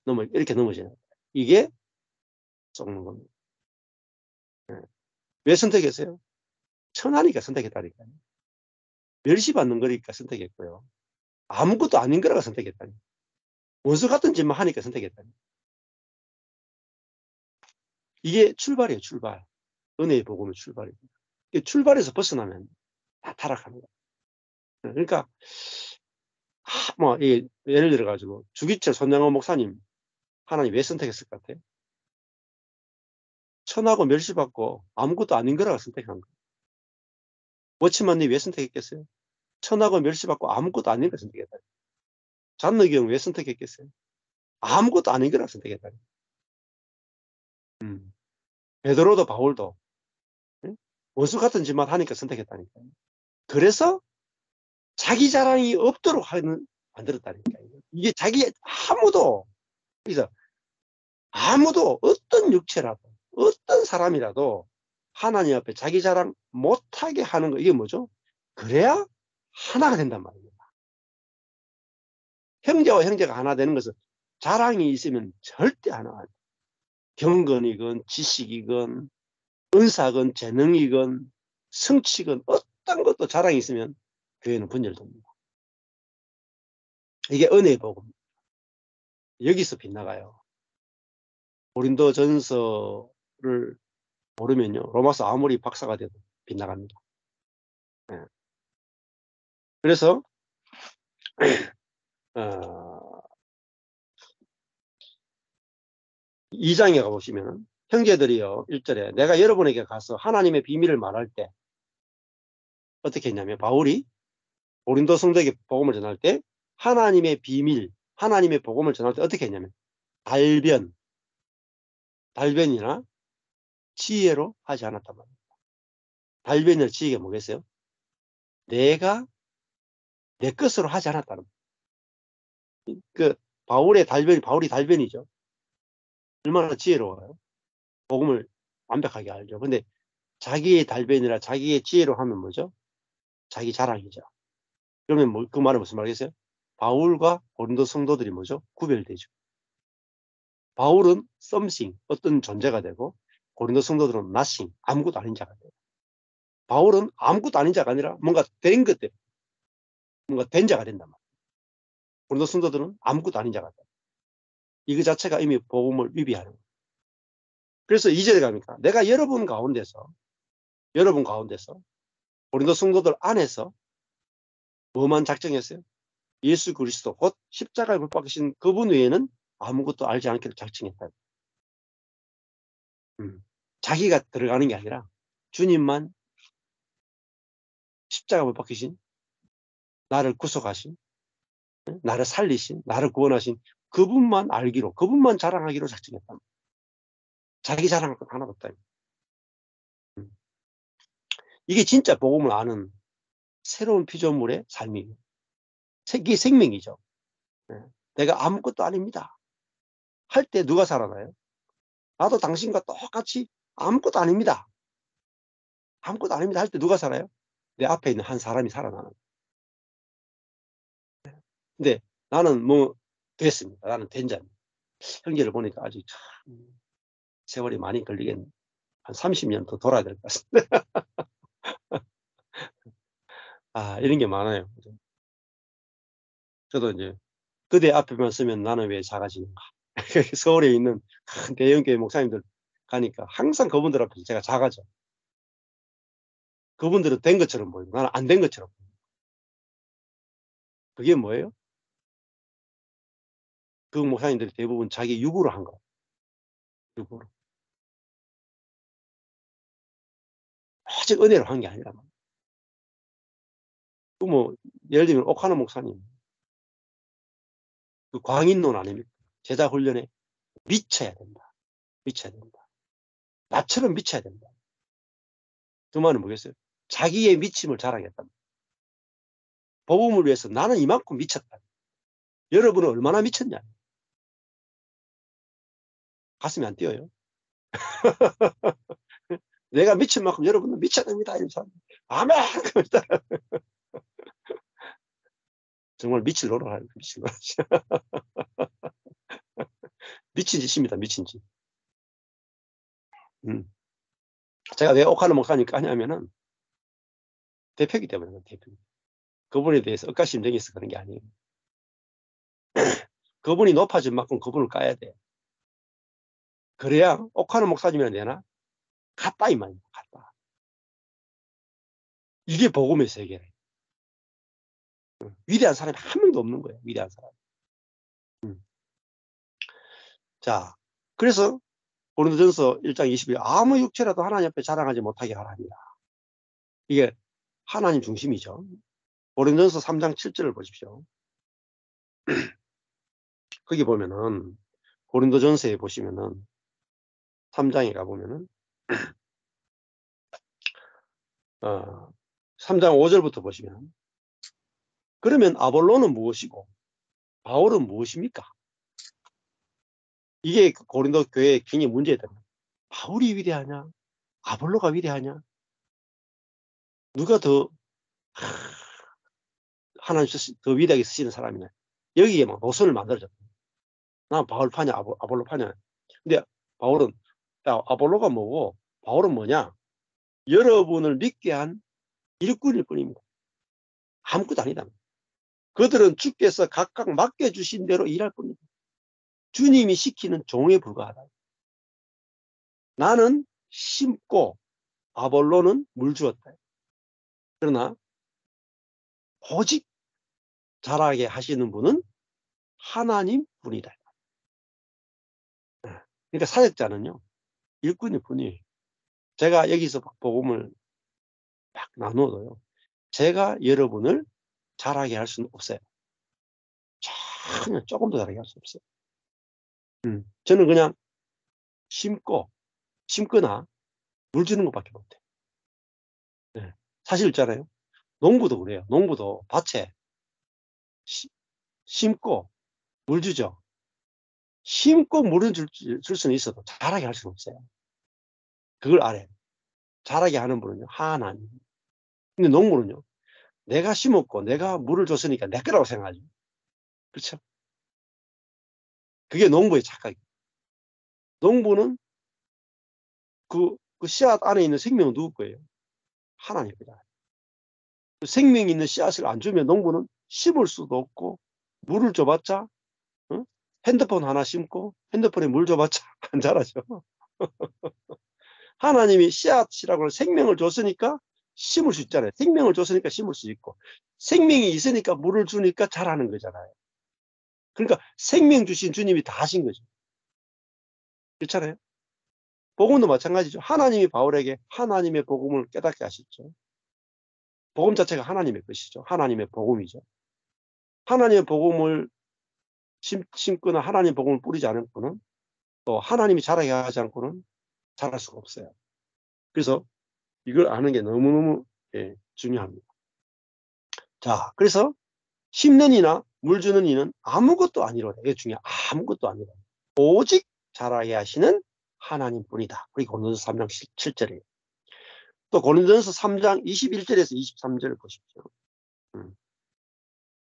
이렇게 넘어지는 거예요. 이게 썩는 겁니다. 왜 선택했어요? 천하니까 선택했다니까요. 멸시받는 거니까 선택했고요. 아무것도 아닌 거라고 선택했다니. 원수 같은 짓만 하니까 선택했다니. 이게 출발이에요, 출발. 은혜의 복음의 출발입니다. 출발해서 벗어나면 다 타락합니다. 그러니까 예를 들어가지고 주기철 손양원 목사님 하나님 왜 선택했을 것 같아요? 천하고 멸시받고 아무것도 아닌 거라고 선택한 거예요. 워치만님 왜 선택했겠어요? 천하고 멸시받고 아무것도 아닌 걸 선택했다. 잔느기 형 왜 선택했겠어요? 아무것도 아닌 거라고 선택했다. 베드로도 바울도 원수 같은 짓만 하니까 선택했다니까요. 그래서 자기 자랑이 없도록 만들었다니까요. 이게 그래서 아무도 어떤 육체라도 어떤 사람이라도 하나님 앞에 자기 자랑 못하게 하는 거, 이게 뭐죠? 그래야 하나가 된단 말입니다. 형제와 형제가 하나 되는 것은 자랑이 있으면 절대 하나가 안 돼요. 경건이건 지식이건 은사건 재능이건 성취건 어떤 것도 자랑이 있으면 교회는 분열됩니다. 이게 은혜의 복음. 여기서 빗나가요. 고린도전서를 모르면요, 로마서 아무리 박사가 돼도 빗나갑니다. 네. 그래서 2장에 가보시면 형제들이요, 1절에 내가 여러분에게 가서 하나님의 비밀을 말할 때 어떻게 했냐면, 바울이 고린도 성도에게 복음을 전할 때 하나님의 비밀, 하나님의 복음을 전할 때 어떻게 했냐면 달변이나 지혜로 하지 않았단 말입니다. 달변이나 지혜가 뭐겠어요? 내가 내 것으로 하지 않았다는 거예요. 바울이 달변이죠. 얼마나 지혜로워요. 복음을 완벽하게 알죠. 근데 자기의 달변이라 자기의 지혜로 하면 뭐죠? 자기 자랑이죠. 그러면 그 말은 무슨 말이겠어요? 바울과 고린도 성도들이 뭐죠? 구별되죠. 바울은 something, 어떤 존재가 되고, 고린도 성도들은 nothing, 아무것도 아닌 자가 돼요. 바울은 아무것도 아닌 자가 아니라 뭔가 된 것들, 뭔가 된 자가 된단 말이에요. 고린도 성도들은 아무것도 아닌 자가 돼요. 이거 자체가 이미 복음을 위배하는 거예요. 그래서 2절에 가니까 내가 여러분 가운데서 고린도 성도들 안에서 뭐만 작정했어요? 예수 그리스도 곧 십자가에 못 박히신 그분 외에는 아무것도 알지 않기를 작정했다. 자기가 들어가는 게 아니라 주님만 십자가 못 박히신, 나를 구속하신, 나를 살리신, 나를 구원하신 그분만 알기로, 그분만 자랑하기로 작정했다. 자기 자랑할 건 하나도 없다. 이게 진짜 복음을 아는 새로운 피조물의 삶이에요. 이게 생명이죠. 내가 아무것도 아닙니다 할 때 누가 살아나요? 나도 당신과 똑같이 아무것도 아닙니다. 아무것도 아닙니다 할 때 누가 살아요? 내 앞에 있는 한 사람이 살아나는. 근데 나는 뭐 됐습니다. 나는 된 자입니다. 형제를 보니까 아직 참 세월이 많이 걸리겠네. 한 30년 더 돌아야 될 것 같습니다. 아, 이런 게 많아요. 저도 이제 그대 앞에만 서면 나는 왜 작아지는가. 서울에 있는 큰 대형교회 목사님들 가니까 항상 그분들 앞에서 제가 작아져. 그분들은 된 것처럼 보이고 나는 안 된 것처럼 보이고. 그게 뭐예요? 그 목사님들이 대부분 자기 육으로 한 거예요. 육으로. 오직 은혜로 한 게 아니라. 그 뭐 예를 들면 옥하나 목사님. 그 광인론 아닙니까? 제자 훈련에 미쳐야 된다. 미쳐야 된다. 나처럼 미쳐야 된다. 그 말은 뭐겠어요? 자기의 미침을 자랑했다. 복음을 위해서 나는 이만큼 미쳤다. 여러분은 얼마나 미쳤냐? 가슴이 안 뛰어요. 내가 미친 만큼 여러분은 미쳐야 됩니다. 이런 사람. 아멘! 정말 미칠 노릇하는 미칠 노릇. 미친 짓입니다. 미친 짓. 제가 왜 옥하는 목사니까 하냐면은 대표이기 때문에 대표. 그분에 대해서 억가심정이 있어 그런 게 아니에요. 그분이 높아진 만큼 그분을 까야 돼. 그래야 옥하는 목사님이나 되나? 같다 이 말입니다. 같다. 이게 복음의 세계래. 위대한 사람이 한 명도 없는 거예요. 위대한 사람. 자, 그래서 고린도전서 1장 20일 아무 육체라도 하나님 앞에 자랑하지 못하게 하랍니다. 이게 하나님 중심이죠. 고린도전서 3장 7절을 보십시오. 거기 보면은 고린도전서에 보시면은 3장에 가보면은 3장 5절부터 보시면 그러면 아볼로는 무엇이고 바울은 무엇입니까? 이게 고린도 교회의 굉장히 문제다. 바울이 위대하냐? 아볼로가 위대하냐? 누가 더 하나님 더 위대하게 쓰시는 사람이냐? 여기에 막 노선을 만들어줬다. 난 바울 파냐 아볼로 파냐. 근데 바울은 아볼로가 뭐고 바울은 뭐냐? 여러분을 믿게 한 일꾼일 뿐입니다. 아무것도 아니다. 그들은 주께서 각각 맡겨주신 대로 일할 뿐입니다. 주님이 시키는 종에 불과하다. 나는 심고 아볼로는 물 주었다. 그러나 오직 자라게 하시는 분은 하나님 분이다. 그러니까 사역자는요, 일꾼일 뿐이에요. 제가 여기서 복음을 막 나누어도요, 제가 여러분을 자라게 할 수는 없어요. 전혀 조금도 자라게 할 수 없어요. 저는 그냥 심거나 물 주는 것밖에 못해요. 네. 사실 있잖아요. 농부도 그래요. 농부도 밭에 심고 물 주죠. 심고 물은 줄 수는 있어도 자라게 할 수는 없어요. 그걸 알아요. 자라게 하는 분은요, 하나님. 근데 농부는요, 내가 심었고 내가 물을 줬으니까 내 거라고 생각하죠. 그렇죠? 그게 농부의 착각이에요. 농부는 그 씨앗 안에 있는 생명은 누구 거예요? 하나님 거잖아요. 그 생명이 있는 씨앗을 안 주면 농부는 심을 수도 없고 물을 줘봤자 핸드폰 하나 심고 핸드폰에 물 줘봤자 안 자라죠. 하나님이 씨앗이라고 생명을 줬으니까 심을 수 있잖아요. 생명을 줬으니까 심을 수 있고 생명이 있으니까 물을 주니까 자라는 거잖아요. 그러니까 생명 주신 주님이 다 하신 거죠. 그렇잖아요. 복음도 마찬가지죠. 하나님이 바울에게 하나님의 복음을 깨닫게 하셨죠. 복음 자체가 하나님의 것이죠. 하나님의 복음이죠. 하나님의 복음을 심거나 하나님의 복음을 뿌리지 않고는, 또 하나님이 자라게 하지 않고는 자랄 수가 없어요. 그래서 이걸 아는 게 너무너무 중요합니다. 자, 그래서 심는 이나 물 주는 이는 아무것도 아니로다. 이게 중요해. 아무것도 아니라. 오직 자라게 하시는 하나님뿐이다. 그리고 고린도전서 3장 7절이에요. 또 고린도전서 3장 21절에서 23절을 보십시오.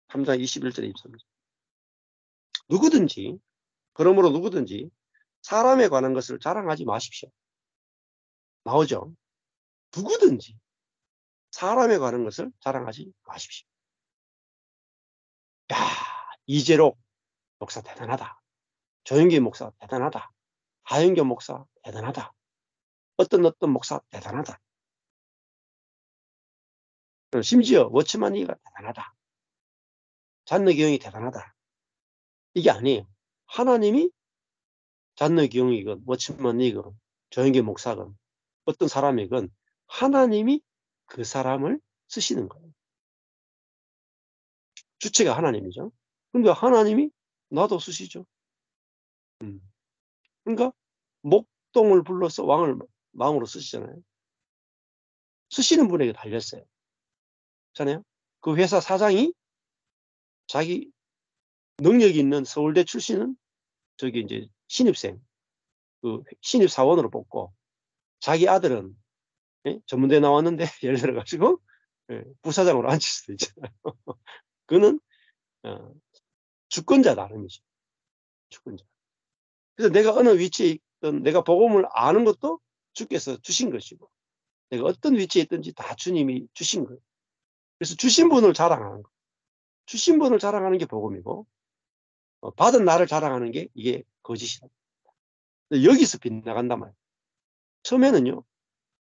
3장 21절에 23절. 누구든지, 그러므로 누구든지 사람에 관한 것을 자랑하지 마십시오. 나오죠? 누구든지 사람에 관한 것을 자랑하지 마십시오. 야, 이재록 목사 대단하다. 조영기 목사 대단하다. 하영교 목사 대단하다. 어떤 목사 대단하다. 심지어 워치만 니가 대단하다. 잔느기용이 대단하다. 이게 아니에요. 하나님이 잔느기용이건 워치만 니건 조영기 목사건 어떤 사람이건 하나님이 그 사람을 쓰시는 거예요. 주체가 하나님이죠. 그런데 하나님이 나도 쓰시죠. 그러니까 목동을 불러서 왕을 왕으로 쓰시잖아요. 쓰시는 분에게 달렸어요. 그렇잖아요. 그 회사 사장이 자기 능력이 있는 서울대 출신은 저기 이제 신입생, 그 신입사원으로 뽑고 자기 아들은 전문대 나왔는데 예를 들어가지고 부사장으로 앉힐 수도 있잖아요. 그는 주권자 나름이죠. 주권자. 그래서 내가 어느 위치에 있든 내가 복음을 아는 것도 주께서 주신 것이고 내가 어떤 위치에 있든지 다 주님이 주신 거예요. 그래서 주신 분을 자랑하는 거. 주신 분을 자랑하는 게 복음이고 받은 나를 자랑하는 게 이게 거짓이다. 여기서 빗나간단 말이에요. 처음에는요.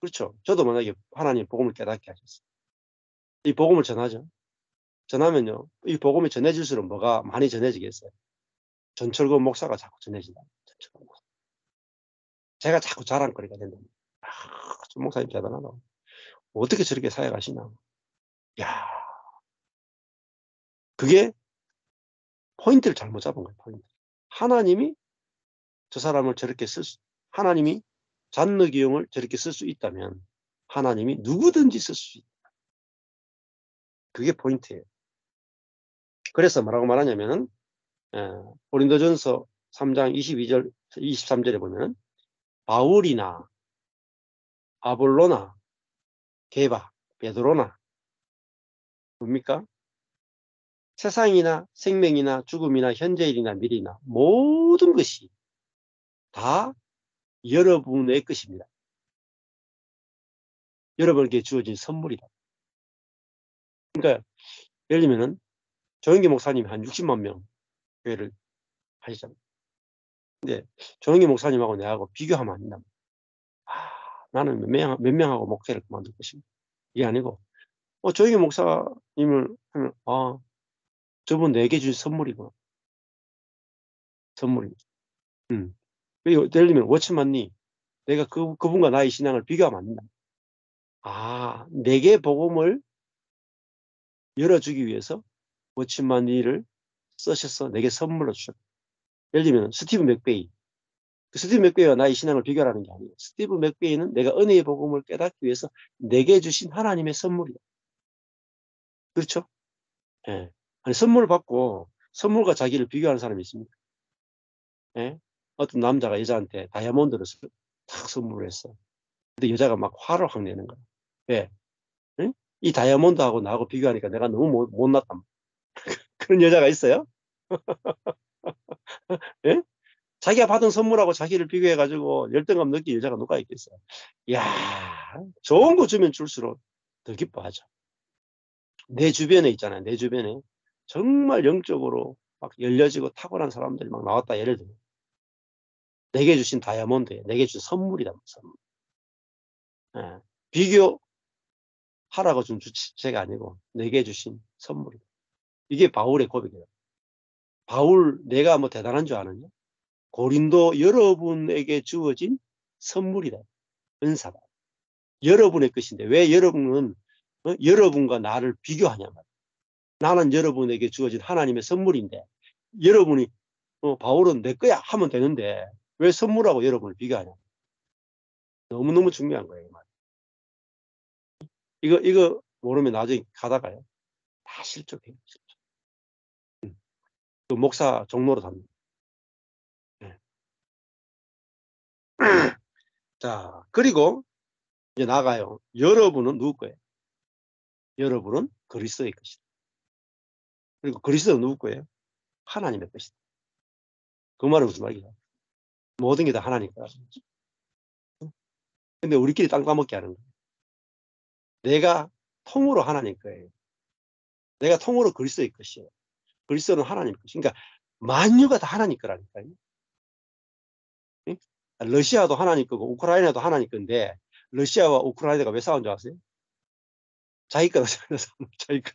그렇죠. 저도 만약에 하나님 복음을 깨닫게 하셨어요. 이 복음을 전하죠. 전하면요. 이 복음이 전해질수록 뭐가 많이 전해지겠어요. 전철권 목사가 자꾸 전해진다. 전철권 목사. 제가 자꾸 자랑거리가 된다. 아, 저 목사님 대단하다. 어떻게 저렇게 사역하시나. 야, 그게 포인트를 잘못 잡은 거예요. 포인트. 하나님이 저 사람을 저렇게 하나님이 잔느기용을 저렇게 쓸 수 있다면 하나님이 누구든지 쓸 수 있다. 그게 포인트예요. 그래서 뭐라고 말하냐면은 고린도전서 3장 22절, 23절에 보면은 바울이나 아볼로나 게바, 베드로나 뭡니까? 세상이나 생명이나 죽음이나 현재일이나 미래나 모든 것이 다 여러분의 것입니다. 여러분에게 주어진 선물이다. 그러니까 예를 들면은 조영기 목사님이 한 60만 명 교회를 하시잖아요. 근데 조영기 목사님하고 내하고 비교하면 안 된다. 나는 몇 명하고 목회를 그만둘 것입니다. 이게 아니고 조영기 목사님을 하면 저분 내게 준 선물이구나. 선물입니다. 그리고 예를 들면 워치만니 내가 그분과 나의 신앙을 비교하면 안 된다. 내게 복음을 열어주기 위해서 워치만니를 쓰셔서 내게 선물로 주셨다. 예를 들면 스티브 맥베이. 스티브 맥베이와 나의 신앙을 비교하는 게 아니에요. 스티브 맥베이는 내가 은혜의 복음을 깨닫기 위해서 내게 주신 하나님의 선물이다. 그렇죠? 예. 아니, 선물을 받고 선물과 자기를 비교하는 사람이 있습니까? 예? 어떤 남자가 여자한테 다이아몬드를 탁 선물을 했어. 근데 여자가 막 화를 확 내는 거야. 왜? 예? 이 다이아몬드하고 나하고 비교하니까 내가 너무 못났단 그런 여자가 있어요? 예? 자기가 받은 선물하고 자기를 비교해가지고 열등감 느낀 여자가 누가 있겠어요? 이야, 좋은 거 주면 줄수록 더 기뻐하죠. 내 주변에 있잖아요. 내 주변에 정말 영적으로 막 열려지고 탁월한 사람들이 막 나왔다. 예를 들면 내게 주신 다이아몬드에 내게 주신 선물이다. 선물. 예. 비교하라고 준 주체가 아니고 내게 주신 선물이다. 이게 바울의 고백이에요. 바울 내가 뭐 대단한 줄 아느냐? 고린도 여러분에게 주어진 선물이다. 은사다. 여러분의 것인데 왜 여러분은 여러분과 나를 비교하냐 말이야. 나는 여러분에게 주어진 하나님의 선물인데 여러분이 바울은 내 거야 하면 되는데 왜 선물하고 여러분을 비교하냐. 너무너무 중요한 거예요. 이거 모르면 나중에 가다가요. 다 실족해요. 실족. 그 목사 종로로 답니다. 네. 자, 그리고 이제 나가요. 여러분은 누구 거예요? 여러분은 그리스도의 것이다. 그리고 그리스도는 누구 거예요? 하나님의 것이다. 그 말은 무슨 말이야? 모든 게 다 하나님 거야. 근데 우리끼리 땅 따먹게 하는 거예요. 내가 통으로 하나님 거예요. 내가 통으로 그리스도의 것이에요. 그리스도는 하나님 것이. 그러니까 만유가 다 하나님 거라니까요. 응? 러시아도 하나님 거고 우크라이나도 하나님 건데 러시아와 우크라이나가 왜 싸운 줄 아세요? 자기 거다 자기 거.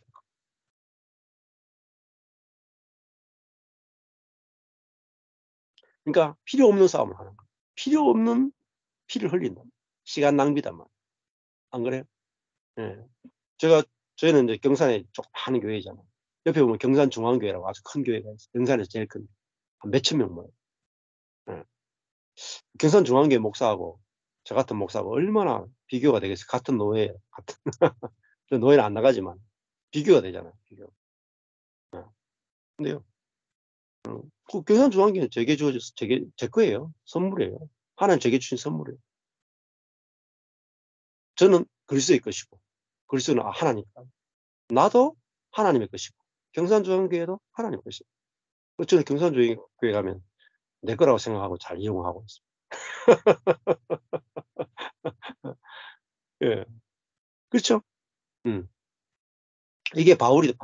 그러니까 필요 없는 싸움을 하는 거예요. 필요 없는 피를 흘린다. 시간 낭비단 말이에요. 안 그래요? 예. 저희는 이제 경산에 조그마한 교회잖아요. 옆에 보면 경산중앙교회라고 아주 큰 교회가 있어요. 경산에서 제일 큰, 한 몇천 명 모여요. 예. 경산중앙교회 목사하고 저 같은 목사하고 얼마나 비교가 되겠어요. 같은 노예예요. 같은 노예는 안 나가지만 비교가 되잖아요. 비교. 예. 근데요, 그 경산중앙교회는 제게 주어져서 제 거예요. 선물이에요. 하나님 제게 주신 선물이에요. 저는 그리스도의 것이고 그리스도는 하나님 것. 나도 하나님의 것이고 경산중앙교회도 하나님의 것이고 저는 경산중앙교회 가면 내 거라고 생각하고 잘 이용하고 있습니다. 예. 그렇죠? 이게 바울이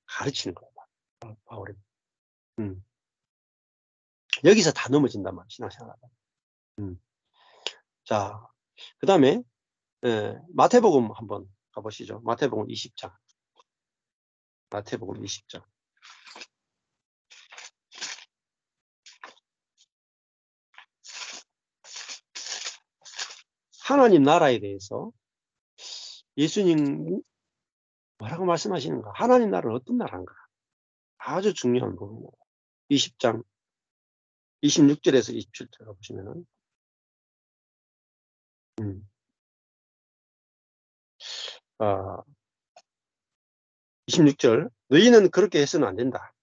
가르치는 거예요. 바울이. 여기서 다 넘어진단 말이에요. 신앙생활하다. 자, 그 다음에 마태복음 한번 가보시죠. 마태복음 20장. 마태복음 20장. 하나님 나라에 대해서 예수님 뭐라고 말씀하시는가? 하나님 나라는 어떤 나라인가? 아주 중요한 부분이에요. 20장 26절에서 27절 가보시면은 26절 너희는 그렇게 해서는 안 된다.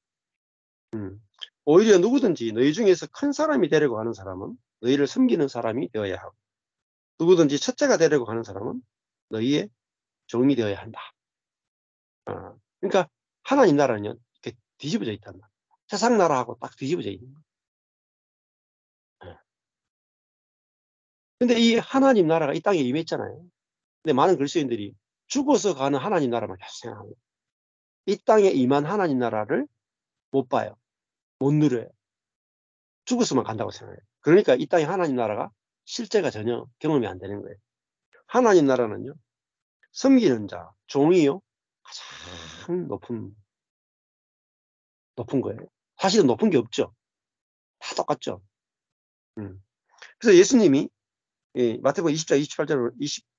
오히려 누구든지 너희 중에서 큰 사람이 되려고 하는 사람은 너희를 섬기는 사람이 되어야 하고 누구든지 첫째가 되려고 하는 사람은 너희의 종이 되어야 한다. 그러니까 하나님 나라는 이렇게 뒤집어져 있단 말이야. 세상 나라하고 딱 뒤집어져 있는 거야. 근데 이 하나님 나라가 이 땅에 임했잖아요. 근데 많은 그리스도인들이 죽어서 가는 하나님 나라만 계속 생각합니다. 이 땅에 임한 하나님 나라를 못 봐요. 못 누려요. 죽었으면 간다고 생각해요. 그러니까 이 땅에 하나님 나라가 실제가 전혀 경험이 안 되는 거예요. 하나님 나라는요, 섬기는 자, 종이요, 가장 높은 거예요. 사실은 높은 게 없죠. 다 똑같죠. 그래서 예수님이 마태복음 20장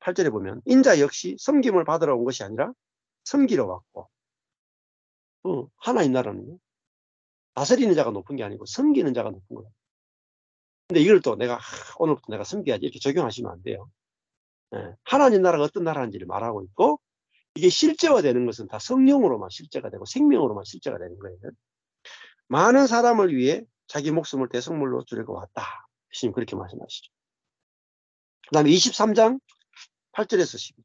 28절에 보면 인자 역시 섬김을 받으러 온 것이 아니라 섬기러 왔고 하나님 나라는요, 다스리는 자가 높은 게 아니고 섬기는 자가 높은 거예요. 근데 이걸 또 내가 오늘부터 내가 섬겨야지 이렇게 적용하시면 안 돼요. 하나님 나라가 어떤 나라인지를 말하고 있고 이게 실제화되는 것은 다 성령으로만 실제가 되고 생명으로만 실제가 되는 거예요. 많은 사람을 위해 자기 목숨을 대성물로 주려고 왔다. 예수님 그렇게 말씀하시죠. 그 다음에 23장 8절에서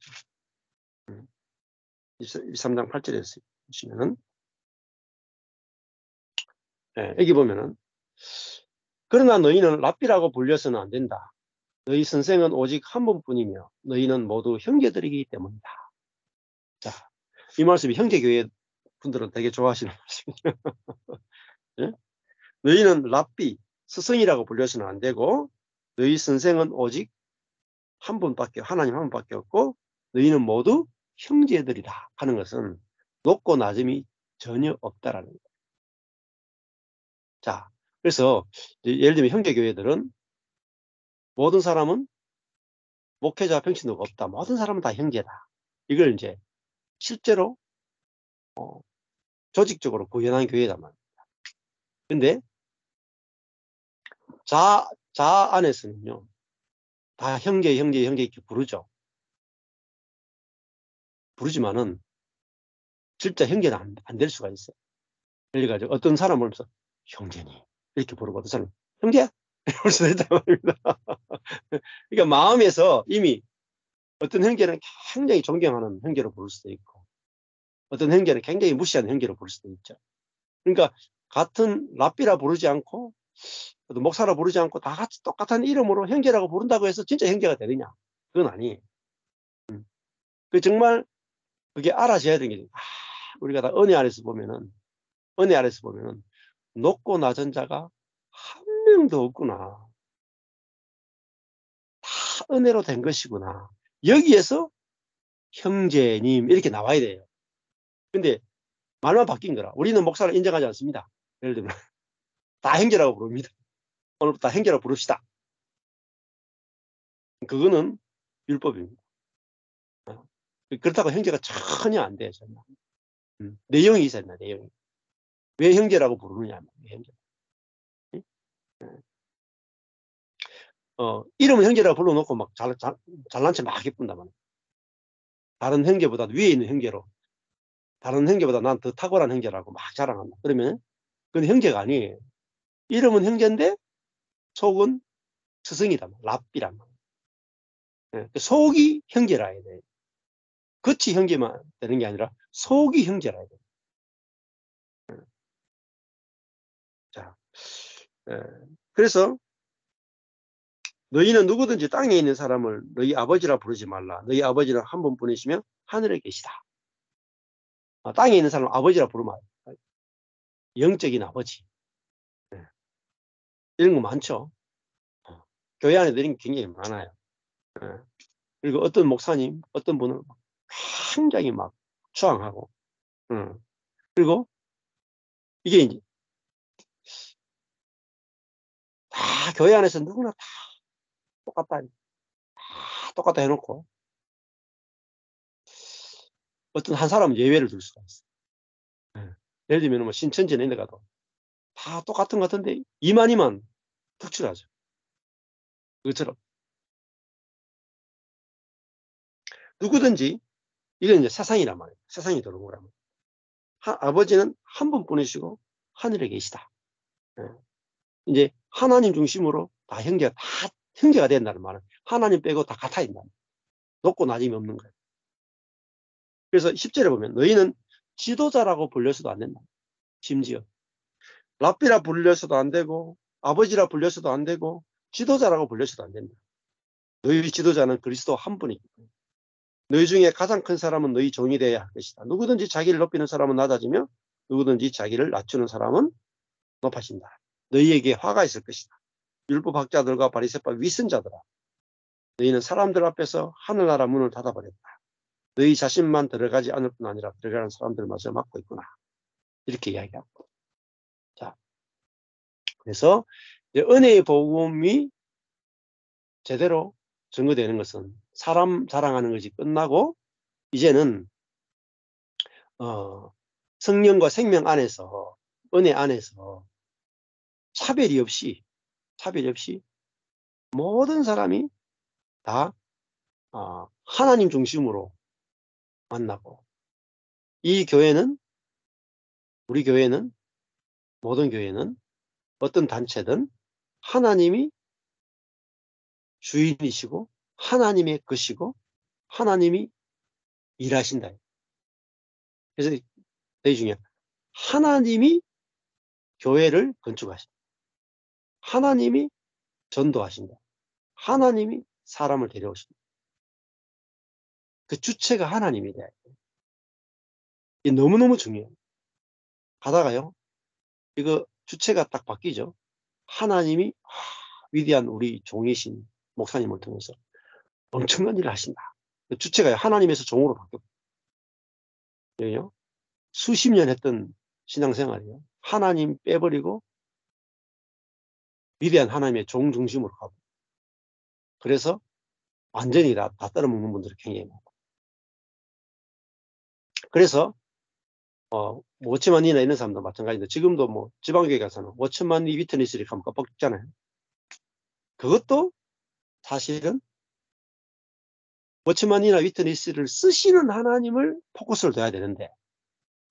12절. 23장 8절에서 보시면은 여기 보면은 그러나 너희는 랍비라고 불려서는 안 된다. 너희 선생은 오직 한 분뿐이며 너희는 모두 형제들이기 때문이다. 자, 이 말씀이 형제교회 분들은 되게 좋아하시는 말씀이에요. 네? 너희는 랍비, 스승이라고 불려서는 안 되고 너희 선생은 오직 한 분밖에, 하나님 한 분밖에 없고 너희는 모두 형제들이다 하는 것은 높고 낮음이 전혀 없다라는 거예요. 자, 그래서 예를 들면 형제교회들은 모든 사람은 목회자 평신도가 없다. 모든 사람은 다 형제다. 이걸 이제 실제로 조직적으로 구현한 교회다 말입니다. 근데 자 안에서는요, 다 형제 이렇게 부르죠. 부르지만은 진짜 형제는 안 될 수가 있어요. 그래가지고 어떤 사람을 보면서 형제니 이렇게 부르고 어떤 사람은 형제야 이럴 수도 있단 말입니다. 그러니까 마음에서 이미 어떤 형제는 굉장히 존경하는 형제로 부를 수도 있고, 어떤 형제는 굉장히 무시하는 형제로 부를 수도 있죠. 그러니까 같은 랍비라 부르지 않고 또 목사라 부르지 않고 다 같이 똑같은 이름으로 형제라고 부른다고 해서 진짜 형제가 되느냐? 그건 아니에요. 그 정말 그게 알아져야 되는 게, 우리가 다 은혜 아래서 보면은 높고 낮은 자가 한 명도 없구나. 다 은혜로 된 것이구나. 여기에서 형제님 이렇게 나와야 돼요. 근데 말만 바뀐 거라. 우리는 목사를 인정하지 않습니다. 예를 들면 다 형제라고 부릅니다. 오늘부터 다 형제라고 부릅시다. 그거는 율법입니다. 그렇다고 형제가 전혀 안 돼요. 전혀. 내용이 있어야 된다. 내용이. 왜 형제라고 부르느냐. 형제. 이름은 형제라고 불러놓고 막 잘난 체 막 예쁜다만, 다른 형제보다 위에 있는 형제로, 다른 형제보다 난 더 탁월한 형제라고 막 자랑한다. 그러면 그건 형제가 아니에요. 이름은 형제인데 속은 스승이다. 랍비란 말이에요. 속이 형제라 해야 돼요. 겉이 형제만 되는 게 아니라 속이 형제라 해야 돼요. 자, 그래서 너희는 누구든지 땅에 있는 사람을 너희 아버지라 부르지 말라. 너희 아버지는 한 분뿐이시며 하늘에 계시다. 땅에 있는 사람을 아버지라 부르면 영적인 아버지. 이런 거 많죠. 교회 안에 이런 게 굉장히 많아요. 그리고 어떤 목사님, 어떤 분은 굉장히 막 추앙하고, 그리고 이게 이제 다 교회 안에서 누구나 다 똑같다 해놓고 어떤 한 사람은 예외를 둘 수가 있어요. 예를 들면 뭐 신천지나 이런 데 가도 다 똑같은 것 같은데 이만희만 특출하죠. 그것처럼 누구든지, 이건 이제 세상이란 말이에요. 세상이 들어온 거라면 아버지는 한 분뿐이시고 하늘에 계시다. 이제 하나님 중심으로 다 형제가 된다는 말은 하나님 빼고 다 같아 있다. 높고 낮음이 없는 거예요. 그래서 10절에 보면 너희는 지도자라고 불려서도 안 된다. 심지어 랍비라 불려서도 안 되고 아버지라 불려서도 안 되고 지도자라고 불려서도 안 된다. 너희 지도자는 그리스도 한 분이기 때문에 너희 중에 가장 큰 사람은 너희 종이 되어야 할 것이다. 누구든지 자기를 높이는 사람은 낮아지며 누구든지 자기를 낮추는 사람은 높아진다. 너희에게 화가 있을 것이다. 율법학자들과 바리새파 위선자들아, 너희는 사람들 앞에서 하늘나라 문을 닫아버렸다. 너희 자신만 들어가지 않을 뿐 아니라 들어가는 사람들마저 막고 있구나. 이렇게 이야기하고. 자, 그래서 은혜의 복음이 제대로 증거되는 것은 사람 자랑하는 것이 끝나고 이제는 성령과 생명 안에서, 은혜 안에서 차별이 없이 모든 사람이 다 하나님 중심으로 만나고, 우리 교회는, 모든 교회는, 어떤 단체든 하나님이 주인이시고 하나님의 것이고 하나님이 일하신다. 그래서 되게 중요해요. 하나님이 교회를 건축하신다. 하나님이 전도하신다. 하나님이 사람을 데려오신다. 그 주체가 하나님이 돼야 돼요. 이게 너무너무 중요해요. 가다가요, 이거 주체가 딱 바뀌죠. 하나님이 위대한 우리 종이신 목사님을 통해서 엄청난 일을 하신다. 그 주체가 하나님에서 종으로 바뀌어요. 수십 년 했던 신앙생활이에요. 하나님 빼버리고 위대한 하나님의 종 중심으로 가고, 그래서 완전히 다 떨어먹는 분들이 굉장히 많고. 그래서 워치만이나 이런 사람도 마찬가지인데 지금도 뭐 지방교회 가서는 워치만이 위트니스를 하면 깜빡 죽잖아요. 그것도 사실은 워치만이나 위트니스를 쓰시는 하나님을 포커스를 둬야 되는데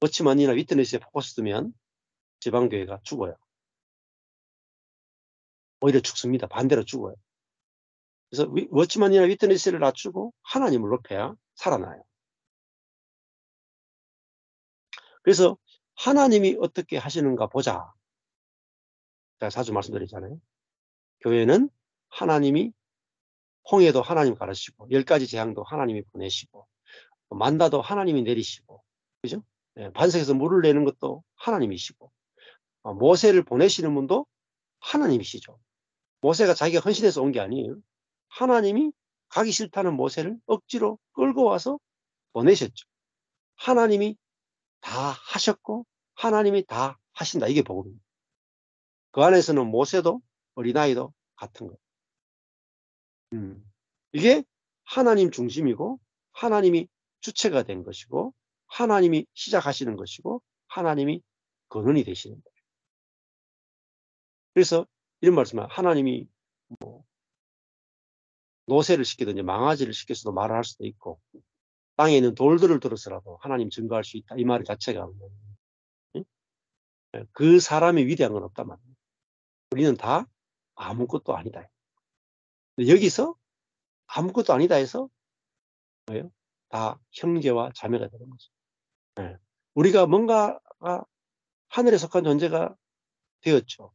워치만이나 위트니스에 포커스 두면 지방교회가 죽어요. 오히려 죽습니다. 반대로 죽어요. 그래서 워치만이나 위트니스를 낮추고 하나님을 높여야 살아나요. 그래서 하나님이 어떻게 하시는가 보자. 제가 자주 말씀드리잖아요. 교회는 하나님이 홍해도 하나님 가르치고 10가지 재앙도 하나님이 보내시고 만다도 하나님이 내리시고 그죠? 반석에서 물을 내는 것도 하나님이시고 모세를 보내시는 분도 하나님이시죠. 모세가 자기가 헌신해서 온 게 아니에요. 하나님이 가기 싫다는 모세를 억지로 끌고 와서 보내셨죠. 하나님이 다 하셨고 하나님이 다 하신다. 이게 복음입니다. 그 안에서는 모세도 어린아이도 같은 거예요. 이게 하나님 중심이고 하나님이 주체가 된 것이고 하나님이 시작하시는 것이고 하나님이 근원이 되시는 거예요. 그래서 이런 말씀을 하나님이 뭐 노새를 시키든지 망아지를 시켜서도 말을 할 수도 있고 땅에 있는 돌들을 들어서라도 하나님 증거할 수 있다. 이 말 자체가 그 사람이 위대한 건 없단 말이에요. 우리는 다 아무것도 아니다. 여기서 아무것도 아니다 해서 뭐예요? 다 형제와 자매가 되는 거죠. 네. 우리가 뭔가가 하늘에 속한 존재가 되었죠.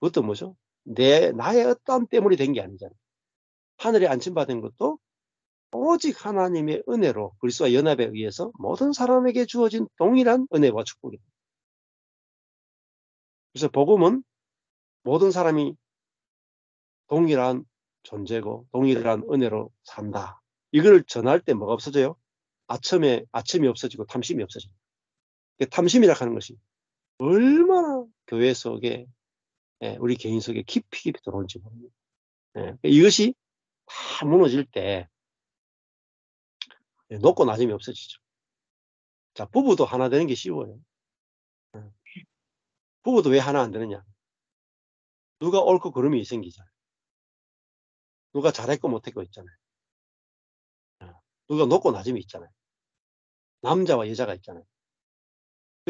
그것도 뭐죠? 나의 어떠함 때문에 된 게 아니잖아요. 하늘에 안침받은 것도 오직 하나님의 은혜로 그리스도와 연합에 의해서 모든 사람에게 주어진 동일한 은혜와 축복입니다. 그래서 복음은 모든 사람이 동일한 존재고 동일한 은혜로 산다. 이걸 전할 때 뭐가 없어져요? 아첨이 없어지고 탐심이 없어져요. 탐심이라 하는 것이 얼마나 교회 속에 우리 개인 속에 깊이 들어온지 모릅니다. 이것이 다 무너질 때 높고 낮음이 없어지죠. 자, 부부도 하나 되는 게 쉬워요. 부부도 왜 하나 안 되느냐? 누가 옳고 그름이 생기잖아요. 누가 잘했고 못했고 있잖아요. 누가 높고 낮음이 있잖아요. 남자와 여자가 있잖아요.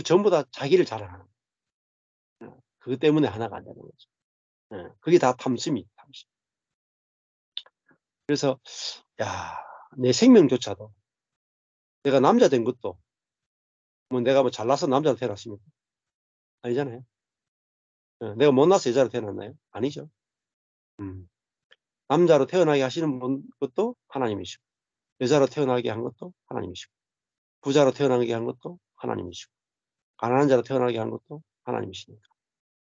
전부 다 자기를 잘하는 거예요. 그것 때문에 하나가 안 되는 거죠. 그게 다 탐심이에요. 탐심. 그래서 내 생명조차도 내가 남자 된 것도 뭐 내가 뭐 잘나서 남자로 태어났습니까? 아니잖아요. 내가 못나서 여자로 태어났나요? 아니죠. 남자로 태어나게 하시는 분 것도 하나님이시고 여자로 태어나게 한 것도 하나님이시고 부자로 태어나게 한 것도 하나님이시고 가난한 자로 태어나게 한 것도 하나님이시니까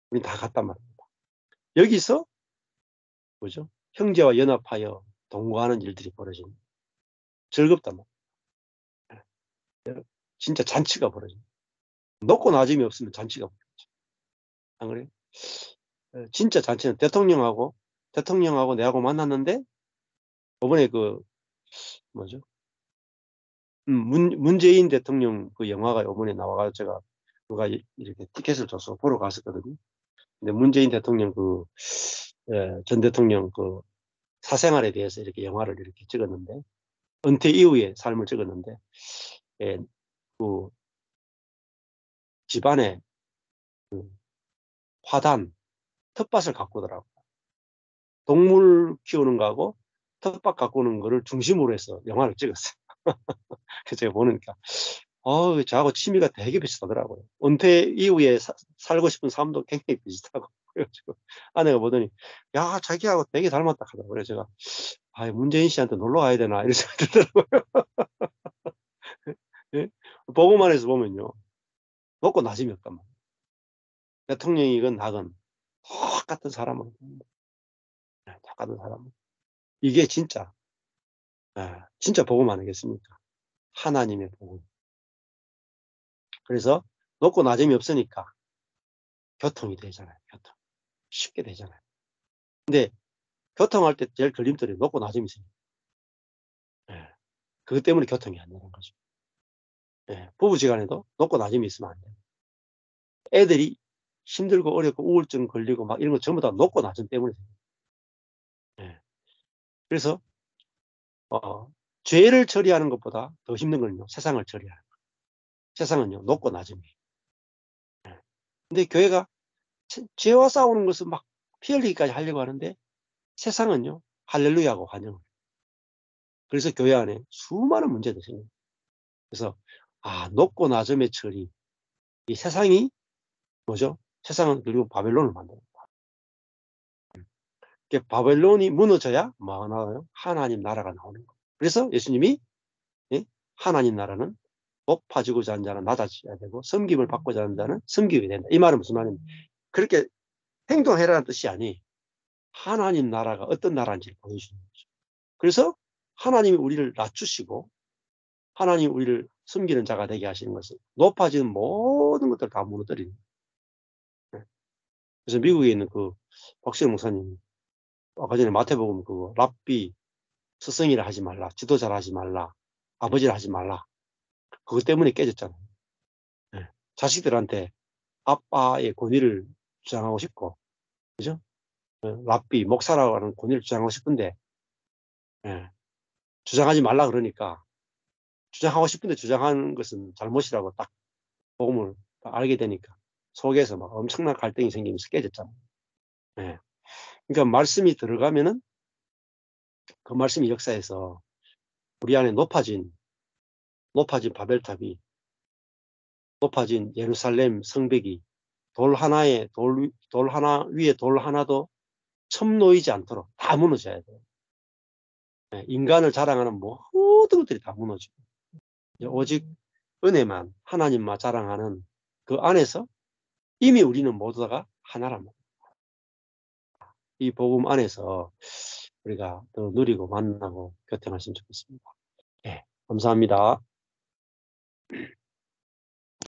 우리 다 같단 말입니다. 여기서 뭐죠? 형제와 연합하여 동거하는 일들이 벌어집니다. 즐겁단 말이에요. 진짜 잔치가 벌어집니다. 높고 낮음이 없으면 잔치가 벌어지죠. 안 그래요? 진짜 잔치는 대통령하고 내하고 만났는데 이번에 그 뭐죠? 문재인 대통령 그 영화가 이번에 나와가지고 제가 누가 이렇게 티켓을 줘서 보러 갔었거든요. 근데 문재인 대통령 전 대통령 그 사생활에 대해서 이렇게 영화를 이렇게 찍었는데 은퇴 이후의 삶을 찍었는데 그 집안에 그 화단 텃밭을 가꾸더라고요. 동물 키우는 거하고 텃밭 가꾸는 거를 중심으로 해서 영화를 찍었어요. 그래서 제가 보니까 저하고 취미가 되게 비슷하더라고요. 은퇴 이후에 살고 싶은 삶도 굉장히 비슷하고 그래가지고 아내가 보더니 야 자기하고 되게 닮았다 하더라고요. 그래서 제가 문재인 씨한테 놀러 가야 되나 이런 생각이 들더라고요. 예? 보고만 해서 보면요 높고 낮음이 없단 말이에요. 대통령이건 나건 똑같은 사람은 똑같은 사람은 이게 진짜 복음 아니겠습니까? 하나님의 복음. 그래서 높고 낮음이 없으니까 교통이 되잖아요. 교통 쉽게 되잖아요. 근데 교통할 때 제일 걸림돌이 높고 낮음이 있어요. 예. 그것 때문에 교통이 안 되는 거죠. 예. 부부지간에도 높고 낮음이 있으면 안 돼요. 애들이 힘들고 어렵고 우울증 걸리고 막 이런 거 전부 다 높고 낮음 때문에. 예. 그래서 죄를 처리하는 것보다 더 힘든 건요, 세상을 처리하는 거. 세상은요, 높고 낮음이에요. 예. 근데 교회가 죄와 싸우는 것은 막 피 흘리기까지 하려고 하는데 세상은요, 할렐루야하고 환영을. 그래서 교회 안에 수많은 문제들이 생겨요. 그래서 높고 낮음의 처리. 이 세상이 뭐죠? 세상은 그리고 바벨론을 만듭니다. 바벨론이 무너져야 뭐가 나와요? 하나님 나라가 나오는 거예요. 그래서 예수님이 하나님 나라는 높아지고자 하는 자는 낮아져야 되고 섬김을 받고자 하는 자는 섬기게 된다. 이 말은 무슨 말입니까? 그렇게 행동해라는 뜻이 아니 하나님 나라가 어떤 나라인지를 보여주는 거죠. 그래서 하나님이 우리를 낮추시고 하나님이 우리를 섬기는 자가 되게 하시는 것은 높아지는 모든 것들을 다 무너뜨리는 거예요. 그래서 미국에 있는 그 박시영 목사님 아까 전에 마태복음 그거 랍비 스승이라 하지 말라, 지도자라 하지 말라, 아버지라 하지 말라. 그것 때문에 깨졌잖아요. 네. 자식들한테 아빠의 권위를 주장하고 싶고, 그죠? 랍비, 목사라고 하는 권위를 주장하고 싶은데, 네. 주장하지 말라 그러니까, 주장하고 싶은데 주장하는 것은 잘못이라고 딱 복음을 알게 되니까, 속에서 막 엄청난 갈등이 생기면서 깨졌잖아요. 네. 그러니까 말씀이 들어가면은, 그 말씀이 역사에서 우리 안에 높아진 바벨탑이, 높아진 예루살렘 성벽이 돌 하나 위에 돌 하나도 첨 놓이지 않도록 다 무너져야 돼요. 네, 인간을 자랑하는 모든 것들이 다 무너지고 오직 은혜만 하나님만 자랑하는 그 안에서 이미 우리는 모두 가 하나란 말이에요. 이 복음 안에서 우리가 더 누리고 만나고 교통하시면 좋겠습니다. 네, 감사합니다.